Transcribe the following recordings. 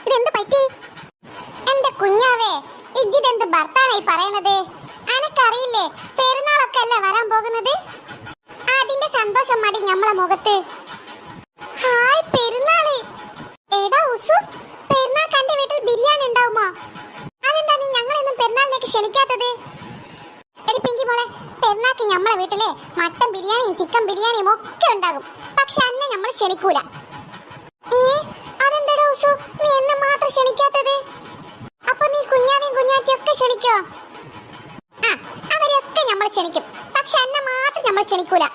ഇതെന്ത് പറ്റി? എന്റെ കുഞ്ഞാവേ, ഇജിതെന്ത് ഭർത്താനായി പറയണത്? അനക്കറിയില്ലേ പെരുന്നാളൊക്കെ അല്ലേ വരാൻ പോകുന്നത്? അതിന്റെ സന്തോഷം മടി ഞമ്മളെ മുഖത്ത്. ഹായ് പെരുന്നാള്. എടാ ഉസു, പെരുന്നാൾക്ക് എന്റെ വീട്ടിൽ ബിരിയാണി ഉണ്ടാവുമോ? അതെന്താ നീ ഞങ്ങളെയൊന്നും പെരുന്നാളിലേക്ക് ക്ഷണിക്കാത്തത്? എടി പിങ്കി മോളെ, പെരുന്നാൾക്ക് ഞമ്മളെ വീട്ടിലെ മട്ടൻ ബിരിയാണിയും ചിക്കൻ ബിരിയാണിയും ഒക്കെ ഉണ്ടാകും. പക്ഷെ അന്നെ നമ്മൾ ക്ഷണിക്കൂല. അതെന്താ ഉസു നീ എന്നെ മാത്രം ക്ഷണിക്കാത്തത്? അപ്പൊ നീ കുഞ്ഞാവിയും കുഞ്ഞാറ്റിയും ഒക്കെ ക്ഷണിക്കോ? അവരെയൊക്കെ നമ്മൾ ക്ഷണിക്കും, പക്ഷെ എന്നെ മാത്രം നമ്മൾ ക്ഷണിക്കൂല.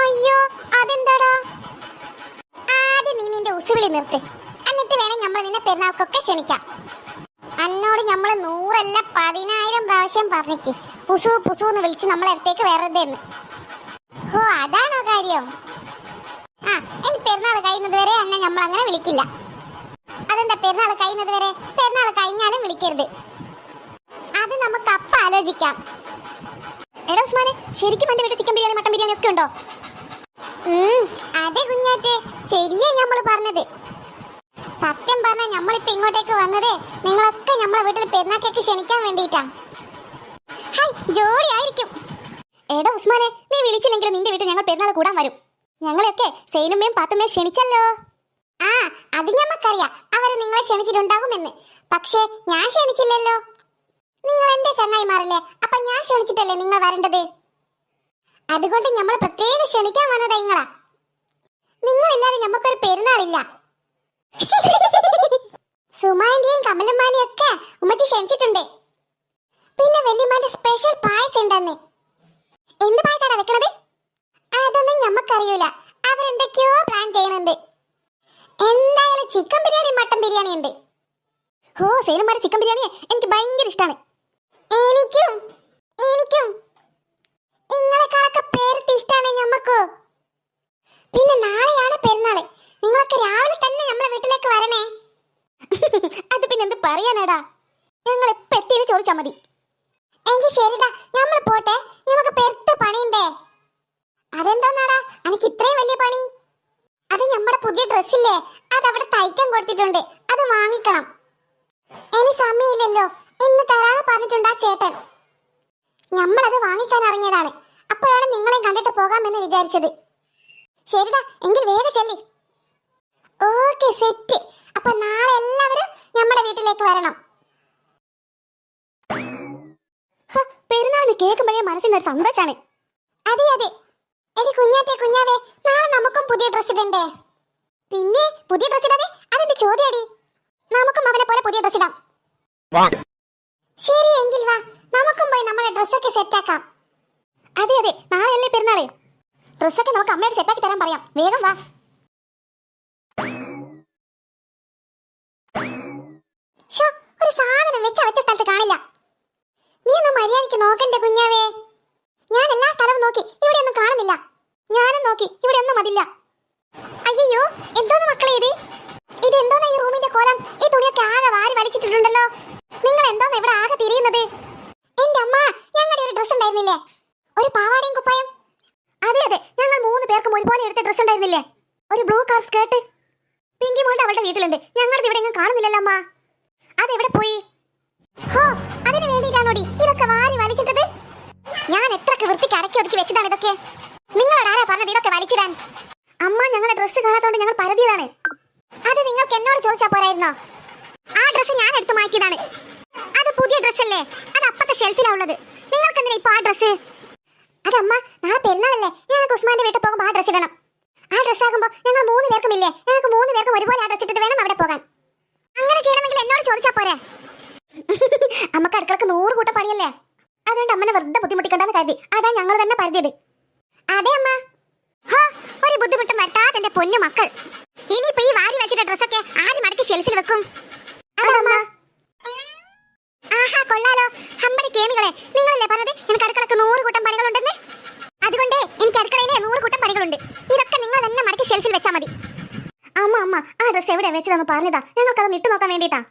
അയ്യോ, അതെന്താടാ? ആദ്യം നീ നിന്റെ ഉസുവിളി നിർത്ത്, എന്നിട്ട് വേണം നമ്മൾ നിന്നെ പെരുന്നാൾക്കൊക്കെ ക്ഷണിക്കാം. എന്നോട് നമ്മൾ 100 അല്ല 10,000 പ്രാവശ്യം പറഞ്ഞേക്ക് പുസു പുസു എന്ന് വിളിച്ച് നമ്മളെ അടുത്തേക്ക് വെറുതെ. ഓ, അതാണോ കാര്യം? ഇനി പെരുന്നാൾ കഴിയുന്നത് വരെ എന്നെ നമ്മൾ അങ്ങനെ വിളിക്കില്ല. അതെന്താ പെരുന്നാൾ കഴിയുന്നത് വരെ? പെരുന്നാൾ കഴിഞ്ഞാലും വിളിക്കരുത്. അത് നമുക്ക് അപ്പം ആലോചിക്കാം. എടാ ഉസ്മാനെ, ശരിക്കും എന്റെ വീട്ടിൽ ചിക്കൻ ബിരിയാണി മട്ടൻ ബിരിയാണി ഒക്കെ ഉണ്ടോ? അതെ കുഞ്ഞാറ്റെ, ശരിയാ നമ്മൾ പറഞ്ഞത്. സത്യം പറഞ്ഞാൽ നമ്മളിപ്പോ ഇങ്ങോട്ടേക്ക് വന്നത് നിങ്ങളൊക്കെ നമ്മളെ വീട്ടിൽ പെരുന്നാക്കൊക്കെ ക്ഷണിക്കാൻ വേണ്ടിയിട്ടാ. ഹായ്, ജോലി ആയിരിക്കും. എടാ ഉസ്മാനെ, നീ വിളിച്ചില്ലെങ്കിലും നിന്റെ വീട്ടിൽ ഞങ്ങൾ പെരുന്നാൾ കൂടാൻ വരും. ഞങ്ങളെയൊക്കെ സൈനുമ്മയും പാത്തുമ്മയും ക്ഷണിച്ചല്ലോ. അത് ഞമ്മക്കറിയാം, അവര് നിങ്ങളെ ക്ഷണിച്ചിട്ടുണ്ടാകുമെന്ന്. പക്ഷേ ഞാൻ ക്ഷണിച്ചില്ലല്ലോ. നിങ്ങൾ എന്റെ ചങ്ങായിമാരല്ലേ, അപ്പൊ ഞാൻ ക്ഷണിച്ചിട്ടല്ലേ നിങ്ങൾ വരേണ്ടത്. അതുകൊണ്ട് നമ്മൾ പ്രത്യേകം ക്ഷണിക്കാൻ വന്നതാ നിങ്ങളാ. നിങ്ങളില്ലാതെ നമുക്കൊരു പെരുന്നാളില്ല. സുമാന്റെയും കമലമ്മാനെയും ഒക്കെ ഉമ്മച്ചി ക്ഷണിച്ചിട്ടുണ്ട്. പിന്നെ വല്യമ്മാന്റെ സ്പെഷ്യൽ പായസം ഉണ്ടെന്ന്. എന്ത് പായസാണ് വെക്കണത്? അതൊന്നും ഞമ്മക്കറിയൂല. അവരെന്തൊക്കെയോ പ്ലാൻ ചെയ്യുന്നുണ്ട്. എന്തായാലും ചിക്കൻ ബിരിയാണി മട്ടൻ ബിരിയാണി ഉണ്ട്. ഓ, സേനന്മാരെ ചിക്കൻ ബിരിയാണി എനിക്ക് ഭയങ്കര ഇഷ്ടമാണ്. എനിക്കും എനിക്കും നിങ്ങളെക്കാളൊക്കെ പേരത്തി ഇഷ്ടമാണ് ഞമ്മക്ക്. പിന്നെ നാളെയാണ് പെരുന്നാള്. നിങ്ങളൊക്കെ രാവിലെ തന്നെ നമ്മളെ വീട്ടിലേക്ക് വരണേ. അത് പിന്നെ എന്ത് പറയാനാടാ, ഞങ്ങൾ എപ്പോ എത്തിയെന്ന് ചോദിച്ചാ മതി. എങ്കിൽ ശരിടാ, നമ്മൾ പോട്ടെ. നമുക്ക് പെരുത്ത് പണിയുണ്ടേ. അതെന്താന്നാടാ എനിക്ക് ഇത്രയും വലിയ പണി? അത് നമ്മുടെ പുതിയ ഡ്രസ്സില്ലേ, അത് അവിടെ തയ്ക്കാൻ കൊടുത്തിട്ടുണ്ട്. അത് വാങ്ങിക്കണം. ഇനി സമയമില്ലല്ലോ, ഇന്ന് തരാന്ന് പറഞ്ഞിട്ടുണ്ട് ആ ചേട്ടൻ. നമ്മളത് വാങ്ങിക്കാൻ ഇറങ്ങിയതാണ്. അപ്പോഴാണ് നിങ്ങളെയും കണ്ടിട്ട് പോകാമെന്ന് വിചാരിച്ചത്. ശരിടാ, എങ്കിൽ വേഗം ചെല്ലി. Okay, set. അപ്പൊ നാളെ എല്ലാവരും നമ്മുടെ വീട്ടിലേക്ക് വരണം. പെരുന്നാളിന് കേൾക്കുമ്പോഴേ മനസ്സിന് ഒരു സന്തോഷാണ്. അതെ അതെ. എടി കുഞ്ഞാറ്റെ കുഞ്ഞാവേ, നാളെ നമുക്കും പുതിയ ഡ്രസ് ഇടണ്ടേ? പിന്നെ പുതിയ ഡ്രസ് ഇടാതെ അതെന്ത് ചോദ്യടി? നമുക്കും അവനെ പോലെ പുതിയ ഡ്രസ് ഇടാം. ശരി, എങ്കിൽ വാ, നമുക്കും പോയി നമ്മുടെ ഡ്രസ്സൊക്കെ സെറ്റാക്കാം. അതെ അതെ, നാളെയല്ലേ പെരുന്നാള്. ഡ്രസ്സൊക്കെ നമുക്ക് അമ്മയോട് സെറ്റാക്കി തരാൻ പറയാം. വേഗം വാ. ഒരു സാധനം വെച്ച സ്ഥലത്ത് കാണില്ല. നീ ഒന്ന് മര്യാദയ്ക്ക് നോക്കണ്ടേ കുഞ്ഞാവേ? ഞാൻ എല്ലാ സ്ഥലവും നോക്കി, ഇവിടെ ഒന്നും കാണുന്നില്ല. ഞാനും നോക്കി, ഇവിടെ ഒന്നും അതില്ല. അയ്യോ, എന്തോന്ന് മക്കളെ ഇത്? ഇതെന്തോന്നാ ഈ റൂമിന്റെ കോലം? ഈ തുണിയൊക്കെ ആകെ വാരി വലിച്ചിട്ടുണ്ടല്ലോ. നിങ്ങൾ എന്തോന്നാ ഇവിടെ ആകെ തിരിയുന്നത്? എന്റെ അമ്മ, ഞങ്ങളുടെ ഒരു ഡ്രസ് ഉണ്ടായിരുന്നില്ലേ, ഒരു പാവാടയും കുപ്പായം? അതെ അതെ, ഞങ്ങൾ 3 പേർക്കും ഒരുപോലെ എടുത്ത ഡ്രസ് ഉണ്ടായിരുന്നില്ലേ? ഒരു ബ്ലൂ കളർ സ്കേർട്ട്. പിങ്കി മോളുടെ അവളുടെ വീട്ടിലുണ്ട്. ഞങ്ങളുടെ ഇവിടെ എങ്ങും കാണുന്നില്ലല്ലോ അമ്മ. അതെവിടെ പോയി? ഹോ, അതിന് വേണ്ടിയിട്ടാണോടി ഇതൊക്കെ വാരി വലിച്ചിട്ടത്? ഞാൻ എത്രക്ക് വൃത്തിക്ക് അടക്കി ഒതുക്കി വെച്ചതാണ് ഇതൊക്കെ. നിങ്ങളോട് ആരാ പറഞ്ഞത് ഇതൊക്കെ വലിച്ചിടാൻ? അമ്മ, ഞങ്ങളുടെ ഡ്രസ്സ് കാണാത്തോണ്ട് ഞങ്ങൾ പരതിയതാണ്. അത് നിങ്ങൾക്ക് എന്നോട് ചോദിച്ചാ പോരായിരുന്നോ? ആ ഡ്രസ്സ് ഞാൻ എടുത്തു മാറ്റിയതാണ്. അത് പുതിയ ഡ്രസ്സല്ലേ, അത് അപ്പത്തെ ഷെൽഫിലാ ഉള്ളത്. നിങ്ങൾക്ക് എന്തിനാ ഇപ്പൊ ആ ഡ്രസ്സ്? അതമ്മ, നാളെ പെരുന്നാളല്ലേ, ഞങ്ങൾക്ക് ഉസ്മാന്റെ വീട്ടിൽ പോകുമ്പോൾ ആ ഡ്രസ്സ് ഇടണം. ആ ഡ്രസ്സ് ആകുമ്പോൾ ഞങ്ങൾ 3 പേർക്കും ഇല്ലേ, ഞങ്ങൾക്ക് 3 പേർക്കും ഒരുപോലെ ആ ഡ്രസ്സ് ഇട്ടിട്ട് വേണം അവിടെ പോകാൻ. അങ്ങനെ ചെയ്യണമെങ്കിൽ എന്നോട് ചോദിച്ചാ പോരെ? അമ്മക്ക് അടുക്കളക്ക് 100 കൂട്ടം പണിയല്ലേ. അതുകൊണ്ട് അമ്മനെ വെറുതെ ബുദ്ധിമുട്ടിക്കണ്ടെന്ന് കരുതി അതാ ഞങ്ങൾ തന്നെ പരതിയത്. അതെ അമ്മ. ഒരു ബുദ്ധിമുട്ടും വരുത്താതെ എന്റെ പൊന്നു മക്കൾ. ഇനിയിപ്പോ ഈ വാരി വെച്ചിട്ട ഡ്രസ്സൊക്കെ ആര് മടക്കി ഷെൽഫിൽ വെക്കും? അതമ്മ. ആഹാ, കൊള്ളാലോ. ഹമ്പടി കേമികളെ, നിങ്ങളല്ലേ പറഞ്ഞത് എനിക്ക് അടുക്കളക്ക് 100 കൂട്ടം പണികളുണ്ടെന്ന്? അതുകൊണ്ട് എനിക്ക് അടുക്കളയിലെ 100 കൂട്ടം പണികളുണ്ട്. ഇതൊക്കെ നിങ്ങൾ തന്നെ മടക്കി ഷെൽഫിൽ വെച്ചാൽ മതി. അമ്മ അമ്മ, ആ ഡ്രസ്സ് എവിടെ വെച്ചതെന്ന് പറഞ്ഞതാ. ഞങ്ങൾക്കത് ഇട്ട് നോക്കാൻ വേണ്ടിട്ടാ.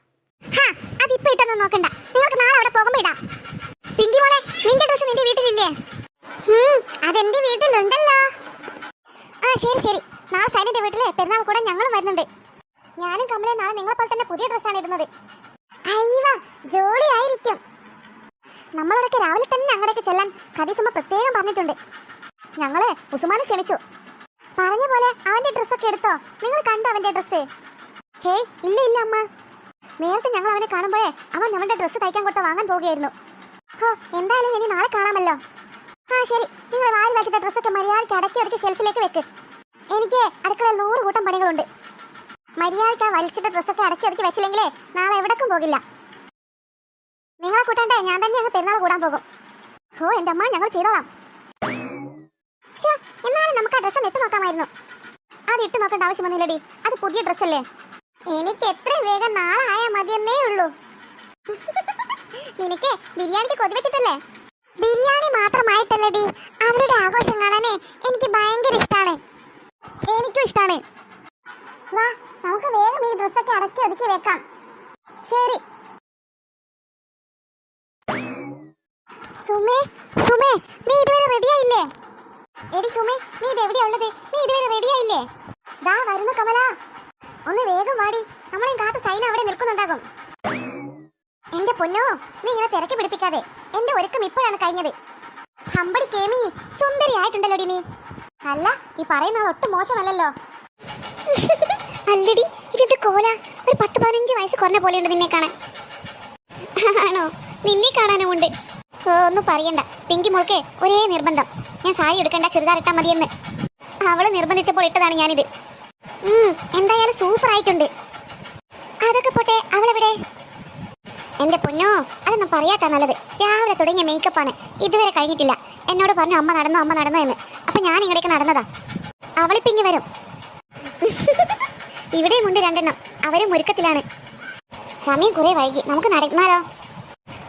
അതിപ്പോ ഇട്ടൊന്നും നോക്കണ്ട, നിങ്ങൾക്ക് നാളെ അവിടെ പോകുമ്പോ ഇടാം. പിങ്കി മോളെ, നിന്റെ ഡ്രസ്സ് നിന്റെ വീട്ടിലില്ലേ? അതെന്റെ വീട്ടിലുണ്ടല്ലോ. ശരി ശരി, നാളെ സൈനിന്റെ വീട്ടില് പെരുന്നാൾ കൂടെ ഞങ്ങളും വരുന്നുണ്ട്. ഞാനും കമലെ നാളെ നിങ്ങളെ പോലെ തന്നെ പുതിയ ഡ്രസ്സാണ് ഇടുന്നത്. അയ്യവ, ജോളി ആയിരിക്കും. നമ്മളോടൊക്കെ രാവിലെ തന്നെ അങ്ങോട്ടേക്ക് ചെല്ലാൻ ഖദീസമ്മ പ്രത്യേകം പറഞ്ഞിട്ടുണ്ട്. ഞങ്ങള് ഉസ്മാനെ ക്ഷണിച്ചു. പറഞ്ഞ പോലെ അവന്റെ ഡ്രസ്സൊക്കെ എടുത്തോ? നിങ്ങൾ കണ്ടോ അവന്റെ ഡ്രസ്സ്? ഹേയ്, ഇല്ല ഇല്ല അമ്മ. നേരത്തെ ഞങ്ങൾ അവനെ കാണുമ്പോഴേ അവൻ അവന്റെ ഡ്രസ്സ് തയ്ക്കാൻ കൊടുത്ത വാങ്ങാൻ പോവുകയായിരുന്നു. ഹോ, എന്തായാലും ഇനി നാളെ കാണാമല്ലോ. ആ ശരി, നിങ്ങൾ വാരി വെച്ചിട്ട ഡ്രസ്സൊക്കെ മര്യാദയ്ക്ക് അടക്കി ഒതുക്കി ഷെൽഫിലേക്ക് വെക്ക്. എനിക്ക് അടുക്കളയിൽ 100 കൂട്ടം പണികളുണ്ട്. മര്യാദയ്ക്ക് വലിച്ചിട്ട ഡ്രസ്സൊക്കെ അടക്കി ഒതുക്കി വെച്ചില്ലെങ്കിലേ നാളെ എവിടേക്കും പോകില്ല. നിങ്ങളെ കൂട്ടാണ്ടേ ഞാൻ തന്നെ അങ്ങ് പെരുന്നാൾ കൂടാൻ പോകും. ഓ എൻ്റെ അമ്മ, ഞങ്ങൾ ചെയ്തോളാം. എന്നാലും നമുക്ക് ആ ഡ്രസ്സ് ഇട്ട് നോക്കാമായിരുന്നു. അത് ഇട്ട് നോക്കേണ്ട ആവശ്യമൊന്നുമില്ലടി, അത് പുതിയ ഡ്രസ്സല്ലേ. എനിക്ക് എത്രയും വേഗം നാളെ ആയാൽ മതിയെന്നേ ഉള്ളൂ. നിനക്ക് ബിരിയാണിക്ക് കൊതി വെച്ചിട്ടല്ലേ? ബിരിയാണി മാത്രമായിട്ടല്ലേടി, അവരുടെ ആഘോഷം കാണാനേ എനിക്ക് ഭയങ്കര ഇഷ്ടമാണ്. എനിക്കും ഇഷ്ടമാണ്. വാ, നമുക്ക് വേഗം ഈ ഡ്രസ്സൊക്കെ അടക്കി ഒതുക്കി വെക്കാം. ശരി. സുമേ, സുമേ, നീ ഇതുവരെ റെഡിയായില്ലേ? എടി സുമേ, നീ ഇത് എവിടെയാ ഉള്ളത്? നീ ഇതുവരെ റെഡിയായില്ലേ? ദാ വരുന്നു കമല. ഒന്ന് വേഗം വാടി, നമ്മളെയും കാത്ത് സൈന അവിടെ നിൽക്കുന്നുണ്ടാകും. എന്റെ പൊന്നോ, നീ ഇങ്ങനെ തിരക്കി പിടിപ്പിക്കാതെ. എന്റെ ഒരുക്കം ഇപ്പോഴാണ് കഴിഞ്ഞത്. ഹമ്പടി കേമി, സുന്ദരി ആയിട്ടുണ്ടല്ലോടി നീ. അല്ല, ഈ പറയുന്നത് ഒട്ടും മോശമല്ലല്ലോ. അല്ലടി, ഇതെന്ത് കോല? ഒരു 10-15 വയസ്സ് കുറഞ്ഞ പോലെയുണ്ട് നിന്നെ കാണാൻ. ആണോ? നിന്നെ കാണാനും ഉണ്ട്. ഒന്നും പറയണ്ട, പിങ്കി മോൾക്ക് ഒരേ നിർബന്ധം, ഞാൻ സാരി എടുക്കണ്ട ചുരിദാർ ഇട്ടാ മതിയെന്ന്. അവള് നിർബന്ധിച്ചപ്പോൾ ഇട്ടതാണ് ഞാനിത്. എന്തായാലും സൂപ്പർ ആയിട്ടുണ്ട്. അതൊക്കെ പോട്ടെ, അവളെവിടെ? എന്റെ പൊന്നോ, അതൊന്നും പറയാത്ത നല്ലത്. രാവിലെ തുടങ്ങിയ മേക്കപ്പാണ്, ഇതുവരെ കഴിഞ്ഞിട്ടില്ല. എന്നോട് പറഞ്ഞു അമ്മ നടന്നോ എന്ന്. അപ്പൊ ഞാൻ ഇങ്ങടേക്ക് നടന്നതാ. അവളിപ്പിങ്ങി വരും. ഇവിടെയും ഉണ്ട് 2 എണ്ണം, അവരും ഒരുക്കത്തിലാണ്. സമയം കുറെ വൈകി, നമുക്ക് നടന്നാലോ?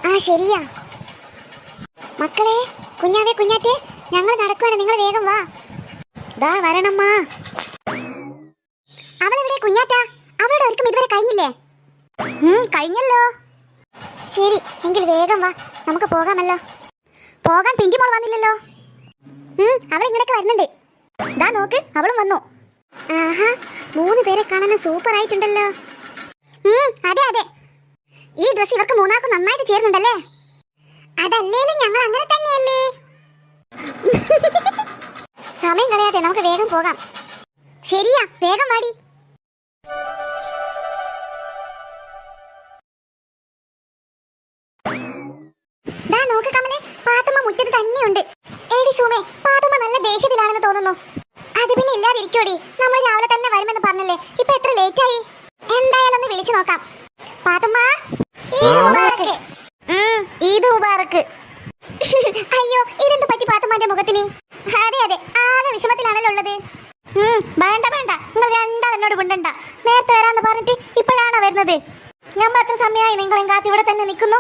ആ ശരിയാ. മക്കളെ, കുഞ്ഞാവേ കുഞ്ഞാറ്റേ, ഞങ്ങൾ നടക്കുവാണ്, നിങ്ങൾ വേഗം വാ. ദാ വരണമ്മ. അവളെവിടെ കുഞ്ഞാറ്റ? അവളുടെ ഒരുക്കം ഇതുവരെ കഴിഞ്ഞില്ലേ? കഴിഞ്ഞല്ലോ. ശരി, എങ്കിൽ വേഗം വാ, നമുക്ക് പോകാമല്ലോ. പോകാൻ പിങ്കി മോൾ വന്നില്ലല്ലോ. അവൾ ഇങ്ങോട്ടേക്ക് വരുന്നുണ്ട്. ദാ നോക്ക്, അവളും വന്നു. ആഹാ, 3 പേരെ കാണാൻ സൂപ്പർ ആയിട്ടുണ്ടല്ലോ. അതെ അതെ, ഈ ഡ്രസ് ഇവർക്ക് 3 നന്നായിട്ട് ചേരുന്നുണ്ടല്ലേ? അതല്ലേലും ഞങ്ങൾ അങ്ങനെ തന്നെയല്ലേ. സമയം കളയാതെ നമുക്ക് വേഗം പോകാം. ശരിയാ, വേഗം വാടി. ദാ നോക്ക് കമലെ, പാത്തുമ്മ മുറ്റത്ത് തന്നെയുണ്ട്. ഏടി സുമേ, പാത്തുമ്മ നല്ല ദേഷ്യത്തിലാണെന്ന് തോന്നുന്നു. അത് പിന്നെ ഇല്ലാതിരിക്കോടി, നമ്മൾ രാവിലെ തന്നെ വരുമെന്ന് പറഞ്ഞല്ലേ, ഇപ്പൊ എത്ര ലേറ്റ് ആയി? എന്തായാലും ഒന്ന് വിളിച്ചു നോക്കാം. പാത്തുമ്മ, ഈദ് മുബാറക്ക്. അയ്യോ, ഇതെന്ത് പറ്റി പാത്തുമ്മന്റെ മുഖത്തിന്? അതെ അതെ, ആകെ വിഷമത്തിലാണല്ലോ ഉള്ളത്. വേണ്ട വേണ്ട, നിങ്ങൾ രണ്ടാളെന്നോട് കൊണ്ടണ്ട. നേരത്തെ വരാന്ന് പറഞ്ഞിട്ട് ഇപ്പോഴാണോ വരുന്നത്? നമ്മൾ എത്ര സമയമായി നിങ്ങളെയും കാത്ത് ഇവിടെ തന്നെ നിൽക്കുന്നു.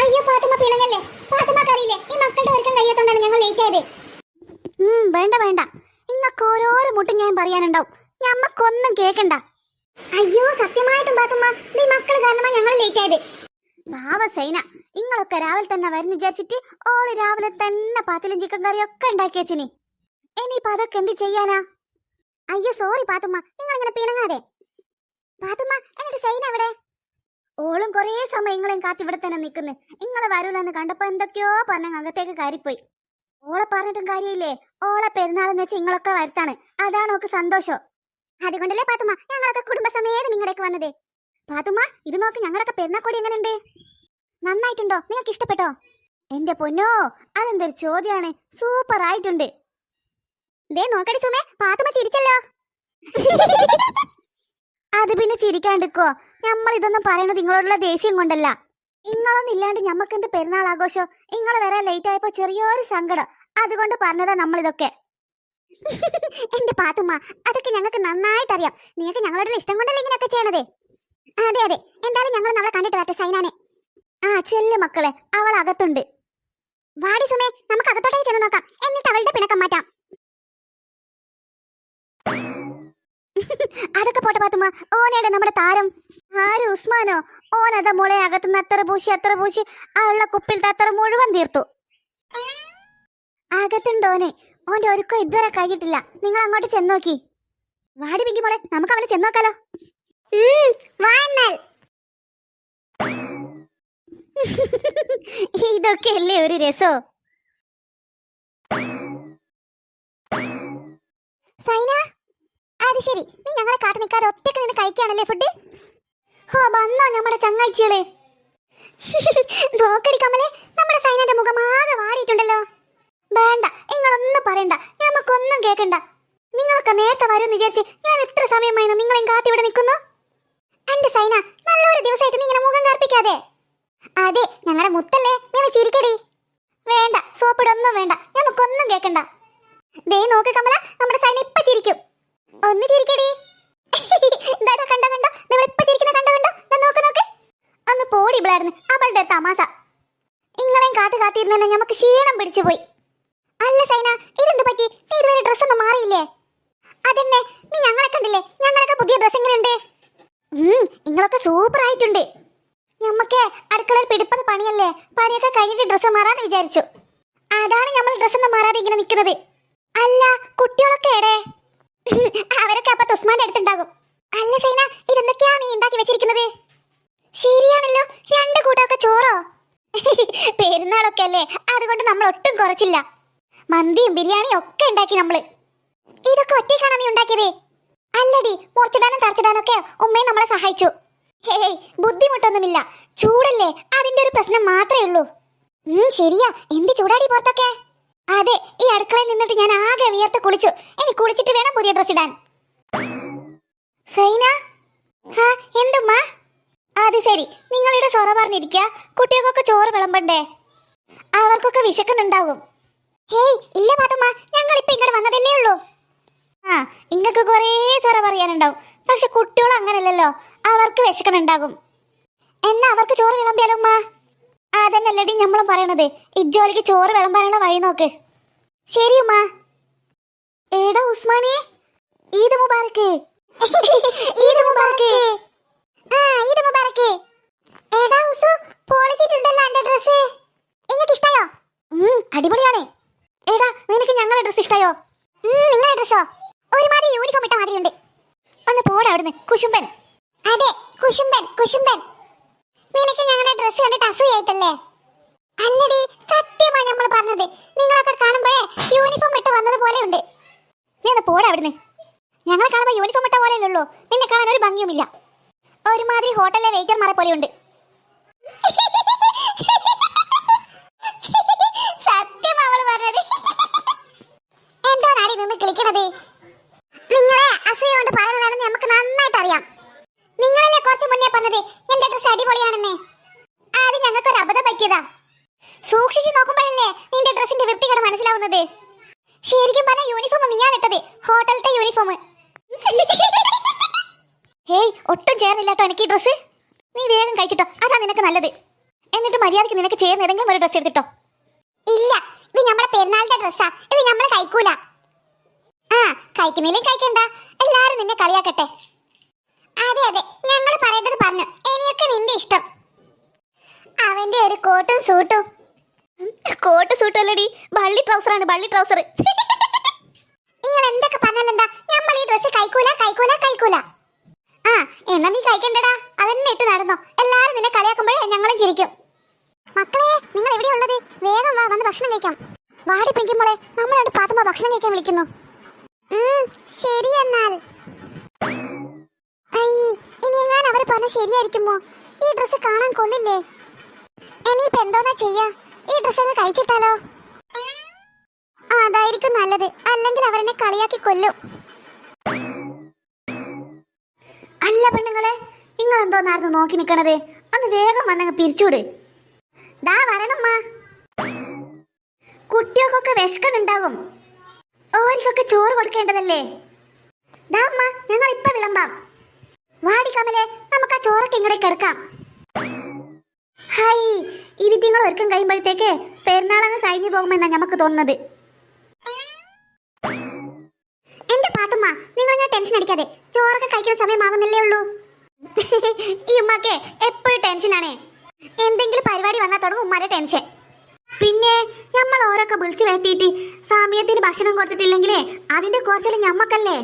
അയ്യോ പാത്തുമ്മ പിണങ്ങല്ലേ, പാത്തുമ്മക്ക് അറിയില്ലേ ഈ മക്കളുടെ ഒരുക്കം കഴിയാത്തോണ്ടാണ് ഞങ്ങൾ ലേറ്റ് ആയത്. വേണ്ട വേണ്ട, ഇങ്ങക്ക് ഓരോരോ മുട്ടും ഞാൻ പറയാനുണ്ടാവും, ഞമ്മക്കൊന്നും കേക്കണ്ട. അയ്യോ സത്യമായിട്ടും പാത്തുമ്മ, ഈ മക്കള് കാരണമാണ് ഞങ്ങൾ ലേറ്റ് ആയത്. പാവ സൈന, നിങ്ങളൊക്കെ രാവിലെ തന്നെ വരുന്ന വിചാരിച്ചിട്ട് ഓള് രാവിലെ തന്നെ പാത്തിലും ചിക്കൻ കറിയൊക്കെ ഉണ്ടാക്കി വെച്ചിനി. ഇനിയിപ്പോ അതൊക്കെ എന്ത് ചെയ്യാനാ? അയ്യോ സോറി പാത്തുമ്മ, നിങ്ങൾ ഇങ്ങനെ പിണങ്ങാതെ. പാത്തുമ്മ, എന്നിട്ട് സൈന എവിടെ? ഓളും കുറേ സമയം നിങ്ങളെയും കാത്ത് ഇവിടെ തന്നെ നിൽക്കുന്നു. നിങ്ങള് വരൂലെന്ന് കണ്ടപ്പോ എന്തൊക്കെയോ പറഞ്ഞ അകത്തേക്ക് കയറിപ്പോയി. ഓളെ പറഞ്ഞിട്ടും കാര്യമില്ലേ, ഓളെ പെരുന്നാളെന്ന് വെച്ച് നിങ്ങളൊക്കെ വരുത്താണ്, അതാണ് ഓക്ക് സന്തോഷം. അതുകൊണ്ടല്ലേ പാത്തുമ്മ ഞങ്ങളൊക്കെ കുടുംബസമേതം നിങ്ങളേക്ക് വന്നത്. പാത്തുമ്മ, ഇത് നോക്ക്, ഞങ്ങളൊക്കെ പെരുന്നാക്കൊടി എങ്ങനെയുണ്ട്? നന്നായിട്ടുണ്ടോ? നിങ്ങൾക്ക് ഇഷ്ടപ്പെട്ടോ? എന്റെ പൊന്നോ, അതെന്തൊരു ചോദ്യാണ്, സൂപ്പർ ആയിട്ടുണ്ട്. ദേ നോക്കടി സുമേ, പാത്തുമ്മ ചിരിച്ചല്ലോ. അത് പിന്നെ ചിരിക്കാണ്ടിക്കോ, നമ്മൾ ഇതൊന്നും പറയണത് നിങ്ങളോടുള്ള ദേഷ്യം കൊണ്ടല്ല. നിങ്ങളൊന്നും ഇല്ലാണ്ട് ഞമ്മക്കെന്ത് പെരുന്നാൾ ആഘോഷം? നിങ്ങള് വരാൻ ലേറ്റ് ആയപ്പോ ചെറിയൊരു സങ്കടം, അതുകൊണ്ട് പറഞ്ഞതാ നമ്മളിതൊക്കെ. എന്റെ പാത്തുമ്മ, അതൊക്കെ ഞങ്ങൾക്ക് നന്നായിട്ടറിയാം. നിങ്ങൾക്ക് ഞങ്ങളോടുള്ള ഇഷ്ടം കൊണ്ടല്ലേ ഇങ്ങനെയൊക്കെ ചെയ്യണത്. അതെ അതെ, എന്തായാലും ഞങ്ങൾ നമ്മളെ കണ്ടിട്ട് വരട്ടെ സൈനാനെ. ആ ചെല്ലു മക്കളെ, അവൾ അകത്തുണ്ട്. വാടി സുമേ, നമുക്ക് അകത്തോട്ടേക്ക് ചെന്ന് നോക്കാം, എന്നിട്ട് അവളുടെ പിണക്കം മാറ്റാം. അതൊക്കെ പോട്ടെ പാത്തുമ്മ, ഓനയുടെ നമ്മുടെ താരം ആര്? ഉസ്മാനോ? ഓനതാ മോളെ അകത്തുനിന്ന് അത്ര പൂശി ആ ഉള്ള കുപ്പിലത്തെ അത്ര മുഴുവൻ തീർത്തു. അകത്തുണ്ടോന്, ഓന്റെ ഒരുക്കം ഇതുവരെ കഴിഞ്ഞിട്ടില്ല. നിങ്ങൾ അങ്ങോട്ട് ചെന്നോക്കി. വാടി പിങ്കി മോളെ, നമുക്ക് അവനെ ചെന്നോക്കാലോ. വാ എന്നാൽ. ഇതൊക്കെ അല്ലേ ഒരു രസോ. സൈന, അത് ശരി, നീ ഞങ്ങളെ കാത്തു നിൽക്കാതെ ഒറ്റയ്ക്ക് നിന്ന് കഴിക്കുകയാണല്ലേ ഫുഡ്? ഹോ, വന്നോ നമ്മുടെ ചങ്ങാഴ്ചകളെ. നോക്കടി കമലെ, നമ്മുടെ സൈനന്റെ മുഖം ആകെ വാടിയിട്ടുണ്ടല്ലോ. വേണ്ട, നിങ്ങളൊന്നും പറയണ്ട, ഞമ്മക്കൊന്നും കേൾക്കണ്ട. നിങ്ങളൊക്കെ നേരത്തെ വരും വിചാരിച്ച് ഞാൻ എത്ര സമയമായി നിങ്ങളെയും കാത്തി ഇവിടെ നിൽക്കുന്നു. എന്റെ സൈന, നല്ലൊരു ദിവസമായിട്ട് നീ ഇങ്ങനെ മുഖം കറുപ്പിക്കാതെ. അതെ, ഞങ്ങളുടെ മുത്തല്ലേ, നിങ്ങൾ ചിരിക്കടി. വേണ്ട, സോപ്പിടൊന്നും വേണ്ട, ഞമ്മക്കൊന്നും കേൾക്കണ്ട. ദേ നോക്ക് കമല, നമ്മുടെ സൈന ഇപ്പൊ ചിരിക്കും. ഒന്ന് ചിരിക്കടി. കണ്ടോ കണ്ടോ, നിങ്ങൾ ഇപ്പൊ ചിരിക്കുന്ന കണ്ടോ കണ്ടോ. നോക്ക് നോക്ക്. ഒന്ന് പോടി ഇവിടായിരുന്നു അവളുടെ തമാശ. നിങ്ങളെയും കാത്തിരുന്നെ ഞമ്മക്ക് ക്ഷീണം പിടിച്ചു പോയി. അല്ല സൈന, ഇതെന്ത് പറ്റി? നീ ഇതുവരെ ഡ്രസ് ഒന്നും മാറിയില്ലേ? അതന്നെ, നീ ഞങ്ങളെ കണ്ടില്ലേ? ഞങ്ങളൊക്കെ പുതിയ ഡ്രസ് എങ്ങനെയുണ്ട്? നിങ്ങളൊക്കെ സൂപ്പർ ആയിട്ടുണ്ട്. ഞമ്മക്ക് അടുക്കളയിൽ പിടിപ്പത് പണിയല്ലേ, പണിയൊക്കെ കഴിഞ്ഞിട്ട് ഡ്രസ്സ് മാറാന്ന് വിചാരിച്ചു. അതാണ് നമ്മൾ ഡ്രസ്സൊന്നും മാറാതെ ഇങ്ങനെ നിൽക്കുന്നത്. അല്ല, കുട്ടികളൊക്കെ എടേ? അവരൊക്കെ അപ്പൊ തുസ്മാന്റെ അടുത്തുണ്ടാകും. അല്ല സൈന, ഇതെന്തൊക്കെയാ നീ ഉണ്ടാക്കി വെച്ചിരിക്കുന്നത്? ശരിയാണല്ലോ, 2 കൂട്ടമൊക്കെ ചോറോ? പെരുന്നാളൊക്കെ അല്ലേ, അതുകൊണ്ട് നമ്മൾ ഒട്ടും കുറച്ചില്ല. മന്തിയും ബിരിയാണിയും ഒക്കെ ഉണ്ടാക്കി നമ്മള്. ഇതൊക്കെ ഒറ്റയ്ക്കാണോ നീ ഉണ്ടാക്കിയത്? അല്ലടി, മുറിച്ചിടാനും തറച്ചിടാനൊക്കെ ഉമ്മയും നമ്മളെ സഹായിച്ചു. ഹേയ്, ബുദ്ധിമുട്ടൊന്നുമില്ല. ചൂടല്ലേ, അതിന്റെ ഒരു പ്രശ്നം മാത്രമേ ഉള്ളൂ. ശരിയാ, എന്ത് ചൂടാടി പുറത്തൊക്കെ. അതെ, ഈ അടുക്കളയിൽ നിന്നിട്ട് ഞാൻ ആകെ വിയർത്ത് കുളിച്ചു. ഇനി കുളിച്ചിട്ട് വേണം പുതിയ ഡ്രസ് ഇടാൻ. സൈന, എന്തുമ്മ? അത് ശരി, നിങ്ങളിവിടെ സൊറ പറഞ്ഞിരിക്കുക. കുട്ടികൾക്കൊക്കെ ചോറ് വിളമ്പണ്ടേ? അവർക്കൊക്കെ വിശക്കുന്നുണ്ടാകും. ഹേയ് ഇല്ല പാത്തുമ്മ, ഞങ്ങളിപ്പോ ഇങ്ങോട്ട് വന്നതല്ലേ ഉള്ളൂ. ഇങ്ങക്ക് കുറേ സൊറ പറയാനുണ്ടാവും. പക്ഷെ കുട്ടികൾ അങ്ങനല്ലല്ലോ, അവർക്ക് വിശക്കണുണ്ടാകും. എന്നാ അവർക്ക് ചോറ് വിളമ്പിയാലോ ഉമ്മ? അതന്നല്ലടി നമ്മളും പറയണത്. ഇജ്ജോലിക്ക് ചോറ് വിളമ്പാനുള്ള വഴി നോക്ക്. ശരി ഉമ്മ. ഏടാ ഉസ്മാനിയെ, ഈദ് മുബാറക്ക്. ഈദ് മുബാറക്ക്. ഈദ് മുബാറക്ക്. ഏടാ ഉസു, പൊളിച്ചിട്ടുണ്ടല്ലോ എന്റെ ഡ്രസ്. നിങ്ങൾക്ക് ഇഷ്ടായോ? അടിപൊളിയാണ്. ഏടാ, നിനക്ക് ഞങ്ങളുടെ ഡ്രസ് ഇഷ്ടായോ? നിങ്ങളുടെ ഡ്രസ്സോ ഒരുമാതിരി യൂണിഫോം ഇട്ട മാതിരിയുണ്ട്. ഒന്ന് പോടാ അവിടുന്ന് കുശുമ്പൻ. അതെ, കുശുമ്പൻ കുശുമ്പൻ. നിനക്ക് ഞങ്ങളുടെ ഡ്രസ് കണ്ടിട്ട് അസൂയായിട്ടല്ലേ? അല്ലടി, സത്യമാ നമ്മൾ പറഞ്ഞത്. നിങ്ങളൊക്കെ കാണുമ്പോഴേ യൂണിഫോം ഇട്ട് വന്നത് പോലെയുണ്ട്. നീ ഒന്ന് പോടാ അവിടുന്ന്. ഞങ്ങളെ കാണുമ്പോ യൂണിഫോം ഇട്ട പോലെയല്ലോ, നിന്നെ കാണാൻ ഒരു ഭംഗിയുമില്ല. ഒരുമാതിരി ഹോട്ടലിലെ വെയിറ്റർമാരെ പോലെയുണ്ട്. സത്യം അവള് പറഞ്ഞത്. എന്തോ നാടി നിന്ന് കളിക്കണത്? നിങ്ങളെ അസൂയ കൊണ്ട് പറയുന്നതാണെന്ന് നമുക്ക് നന്നായിട്ട് അറിയാം. നിങ്ങളല്ലേ കുറച്ച് മുന്നേ പറഞ്ഞത് എന്റെ ഡ്രസ് അടിപൊളിയാണെന്ന്. അത് ഞങ്ങൾക്ക് ഒരു അബദ്ധം പറ്റിയതാ. സൂക്ഷിച്ച് നോക്കുമ്പോഴല്ലേ നിന്റെ ഡ്രസ്സിന്റെ വൃത്തികേട് മനസ്സിലാവുന്നത്. ശരിക്കും പറഞ്ഞ യൂണിഫോം നീയാണ് ഇട്ടത്, ഹോട്ടലിലത്തെ യൂണിഫോം. ഹേയ്, ഒട്ടും ചേർന്നില്ലാട്ടോ എനിക്ക് ഈ ഡ്രസ്സ്. നീ വേഗം കഴിച്ചിട്ടോ, അതാ നിനക്ക് നല്ലത്. എന്നിട്ട് മര്യാദയ്ക്ക് നിനക്ക് ചേർന്ന് ഏതെങ്കിലും ഒരു ഡ്രസ്സ് എടുത്തിട്ടോ. ഇല്ല, ഇത് നമ്മുടെ പെരുന്നാളിന്റെ ഡ്രസ്സാ. ഇത് നമ്മൾ കഴിക്കൂല. കഴിക്കുന്നില്ലേ കഴിക്കണ്ട, എല്ലാരും നിന്നെ കളിയാക്കട്ടെ. അതെ അതെ, ഞങ്ങൾ പറയേണ്ടത് പറഞ്ഞു. ഇനിയൊക്കെ നിന്റെ ഇഷ്ടം. അവന്റെ ഒരു കോട്ടും സൂട്ടും. കോട്ട് സൂട്ടും അല്ലടി, ബള്ളി ട്രൗസറാണ്, ബള്ളി ട്രൗസർ. നിങ്ങൾ എന്തൊക്കെ പറഞ്ഞാലെന്താ, നമ്മൾ ഈ ഡ്രസ്സ് കഴിക്കൂല കഴിക്കൂല കഴിക്കൂല. എന്നാ നീ കഴിക്കണ്ടടാ, അതന്നെ ഇട്ട് നടന്നോ. എല്ലാരും നിന്നെ കളിയാക്കുമ്പോഴേ ഞങ്ങളും ചിരിക്കും. മക്കളെ, നിങ്ങൾ എവിടെയുള്ളത്? വേഗം വാ, വന്ന് ഭക്ഷണം കഴിക്കാം. വാടി പിടിക്കുമ്പോളെ നമ്മളോട് പാത്തുമ്മ ഭക്ഷണം കഴിക്കാൻ വിളിക്കുന്നു. ശരി എന്നാൽ. ഇനി എങ്ങാനും അവർ പറഞ്ഞ ശരിയായിരിക്കുമോ? ഈ ഡ്രസ്സ് കാണാൻ കൊള്ളില്ലേ? ഇനിയിപ്പോ എന്തോന്നാ ചെയ്യാ? ഈ ഡ്രസ്സ് അങ്ങ് കഴിച്ചിട്ടാലോ? അതായിരിക്കും നല്ലത്, അല്ലെങ്കിൽ അവരെന്നെ കളിയാക്കി കൊല്ലും. അല്ല പെണ്ണുങ്ങളെ, നിങ്ങൾ എന്തോന്നായിരുന്നു നോക്കി നിൽക്കണത്? ഒന്ന് വേഗം വന്നങ്ങ് പിരിച്ചൂട്. ദാ വരണമ്മ. കുട്ടികൾക്കൊക്കെ വിശക്കനുണ്ടാകും, ഓർക്കൊക്കെ ചോറ് കൊടുക്കേണ്ടതല്ലേ. ദാ അമ്മ, ഞങ്ങൾ ഇപ്പൊ വിളമ്പാം. വാടി കമലെ, നമുക്ക് ആ ചോറൊക്കെ ഇങ്ങോട്ടേക്ക് എടുക്കാം. ഹായ്, ഇതിങ്ങൾ ഒരുക്കം കഴിയുമ്പോഴത്തേക്ക് പെരുന്നാളങ്ങ് കഴിഞ്ഞു പോകുമെന്നാ നമുക്ക് തോന്നുന്നത്. എന്റെ പാത്തുമ്മ, നിങ്ങൾ ഞാൻ ടെൻഷൻ അടിക്കാതെ. ചോറൊക്കെ കഴിക്കുന്ന സമയമാകുന്നില്ലേ ഉള്ളൂ. ഈ ഉമ്മക്ക് എപ്പോഴും ടെൻഷനാണ്. എന്തെങ്കിലും പരിപാടി വന്നാൽ തുടങ്ങും ഉമ്മാരെ ടെൻഷൻ. പിന്നെ നമ്മൾ ഓരോക്കെ വിളിച്ചു വരുത്തിയിട്ട് സമയത്തിന് ഭക്ഷണം കൊടുത്തിട്ടില്ലെങ്കിലേ അതിന്റെ കുറച്ചിൽ ഞമ്മക്കല്ലേ.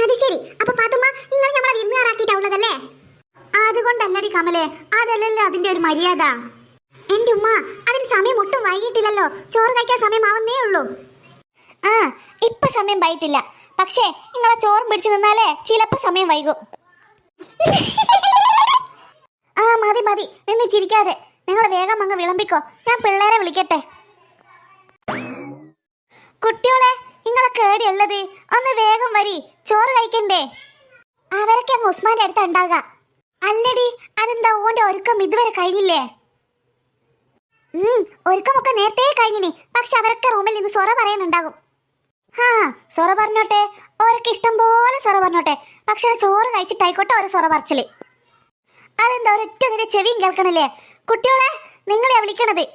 അത് ശരി. അപ്പൊ പാത്തുമ്മ നിങ്ങൾ നമ്മളെ വിരുന്നുകാരാക്കിയിട്ടുള്ളതല്ലേ? അതുകൊണ്ടല്ലടി കമലേ, അതല്ലല്ലോ അതിന്റെ ഒരു മര്യാദ. എന്റെ ഉമ്മ, അതിന് സമയം ഒട്ടും വൈകിട്ടില്ലല്ലോ. ചോറ് കഴിക്കാൻ സമയമാവുന്നേ ഉള്ളൂ. ആ, ഇപ്പൊ സമയം വൈകിട്ടില്ല. പക്ഷേ നിങ്ങളെ ചോറും പിടിച്ചു നിന്നാലേ ചിലപ്പോ സമയം വൈകും. ആ മതി മതി, നിന്ന് ചിരിക്കാതെ. നിങ്ങൾ വേഗം അങ്ങ് വിളമ്പിക്കോ, ഞാൻ പിള്ളേരെ വിളിക്കട്ടെ. കുട്ടികളെ, നിങ്ങളൊക്കെ ഏടിയുള്ളത്? ഒന്ന് വേഗം വരി, ചോറ് കഴിക്കണ്ടേ? അവരൊക്കെ അങ്ങ് ഉസ്മാന്റെ അടുത്ത് ഉണ്ടാകുക. അല്ലടി, അതെന്താ ഓന്റെ ഒരുക്കം ഇതുവരെ കഴിഞ്ഞില്ലേ? ഒരുക്കമൊക്കെ നേരത്തെ കഴിഞ്ഞിനി. പക്ഷെ അവരൊക്കെ റൂമിൽ നിന്ന് സൊറ പറയാനുണ്ടാകും. ആ, സൊറ പറഞ്ഞോട്ടെ, ഓരൊക്കെ ഇഷ്ടം പോലെ സൊറ പറഞ്ഞോട്ടെ. പക്ഷെ ചോറ് കഴിച്ചിട്ടായിക്കോട്ടെ ഒരു സൊറ പറച്ചില്. അതെന്താ ഒരൊറ്റ നിന്റെ ചെവിയും കേൾക്കണില്ലേ? കുട്ടികളെ, നിങ്ങളെയാ വിളിക്കണത്.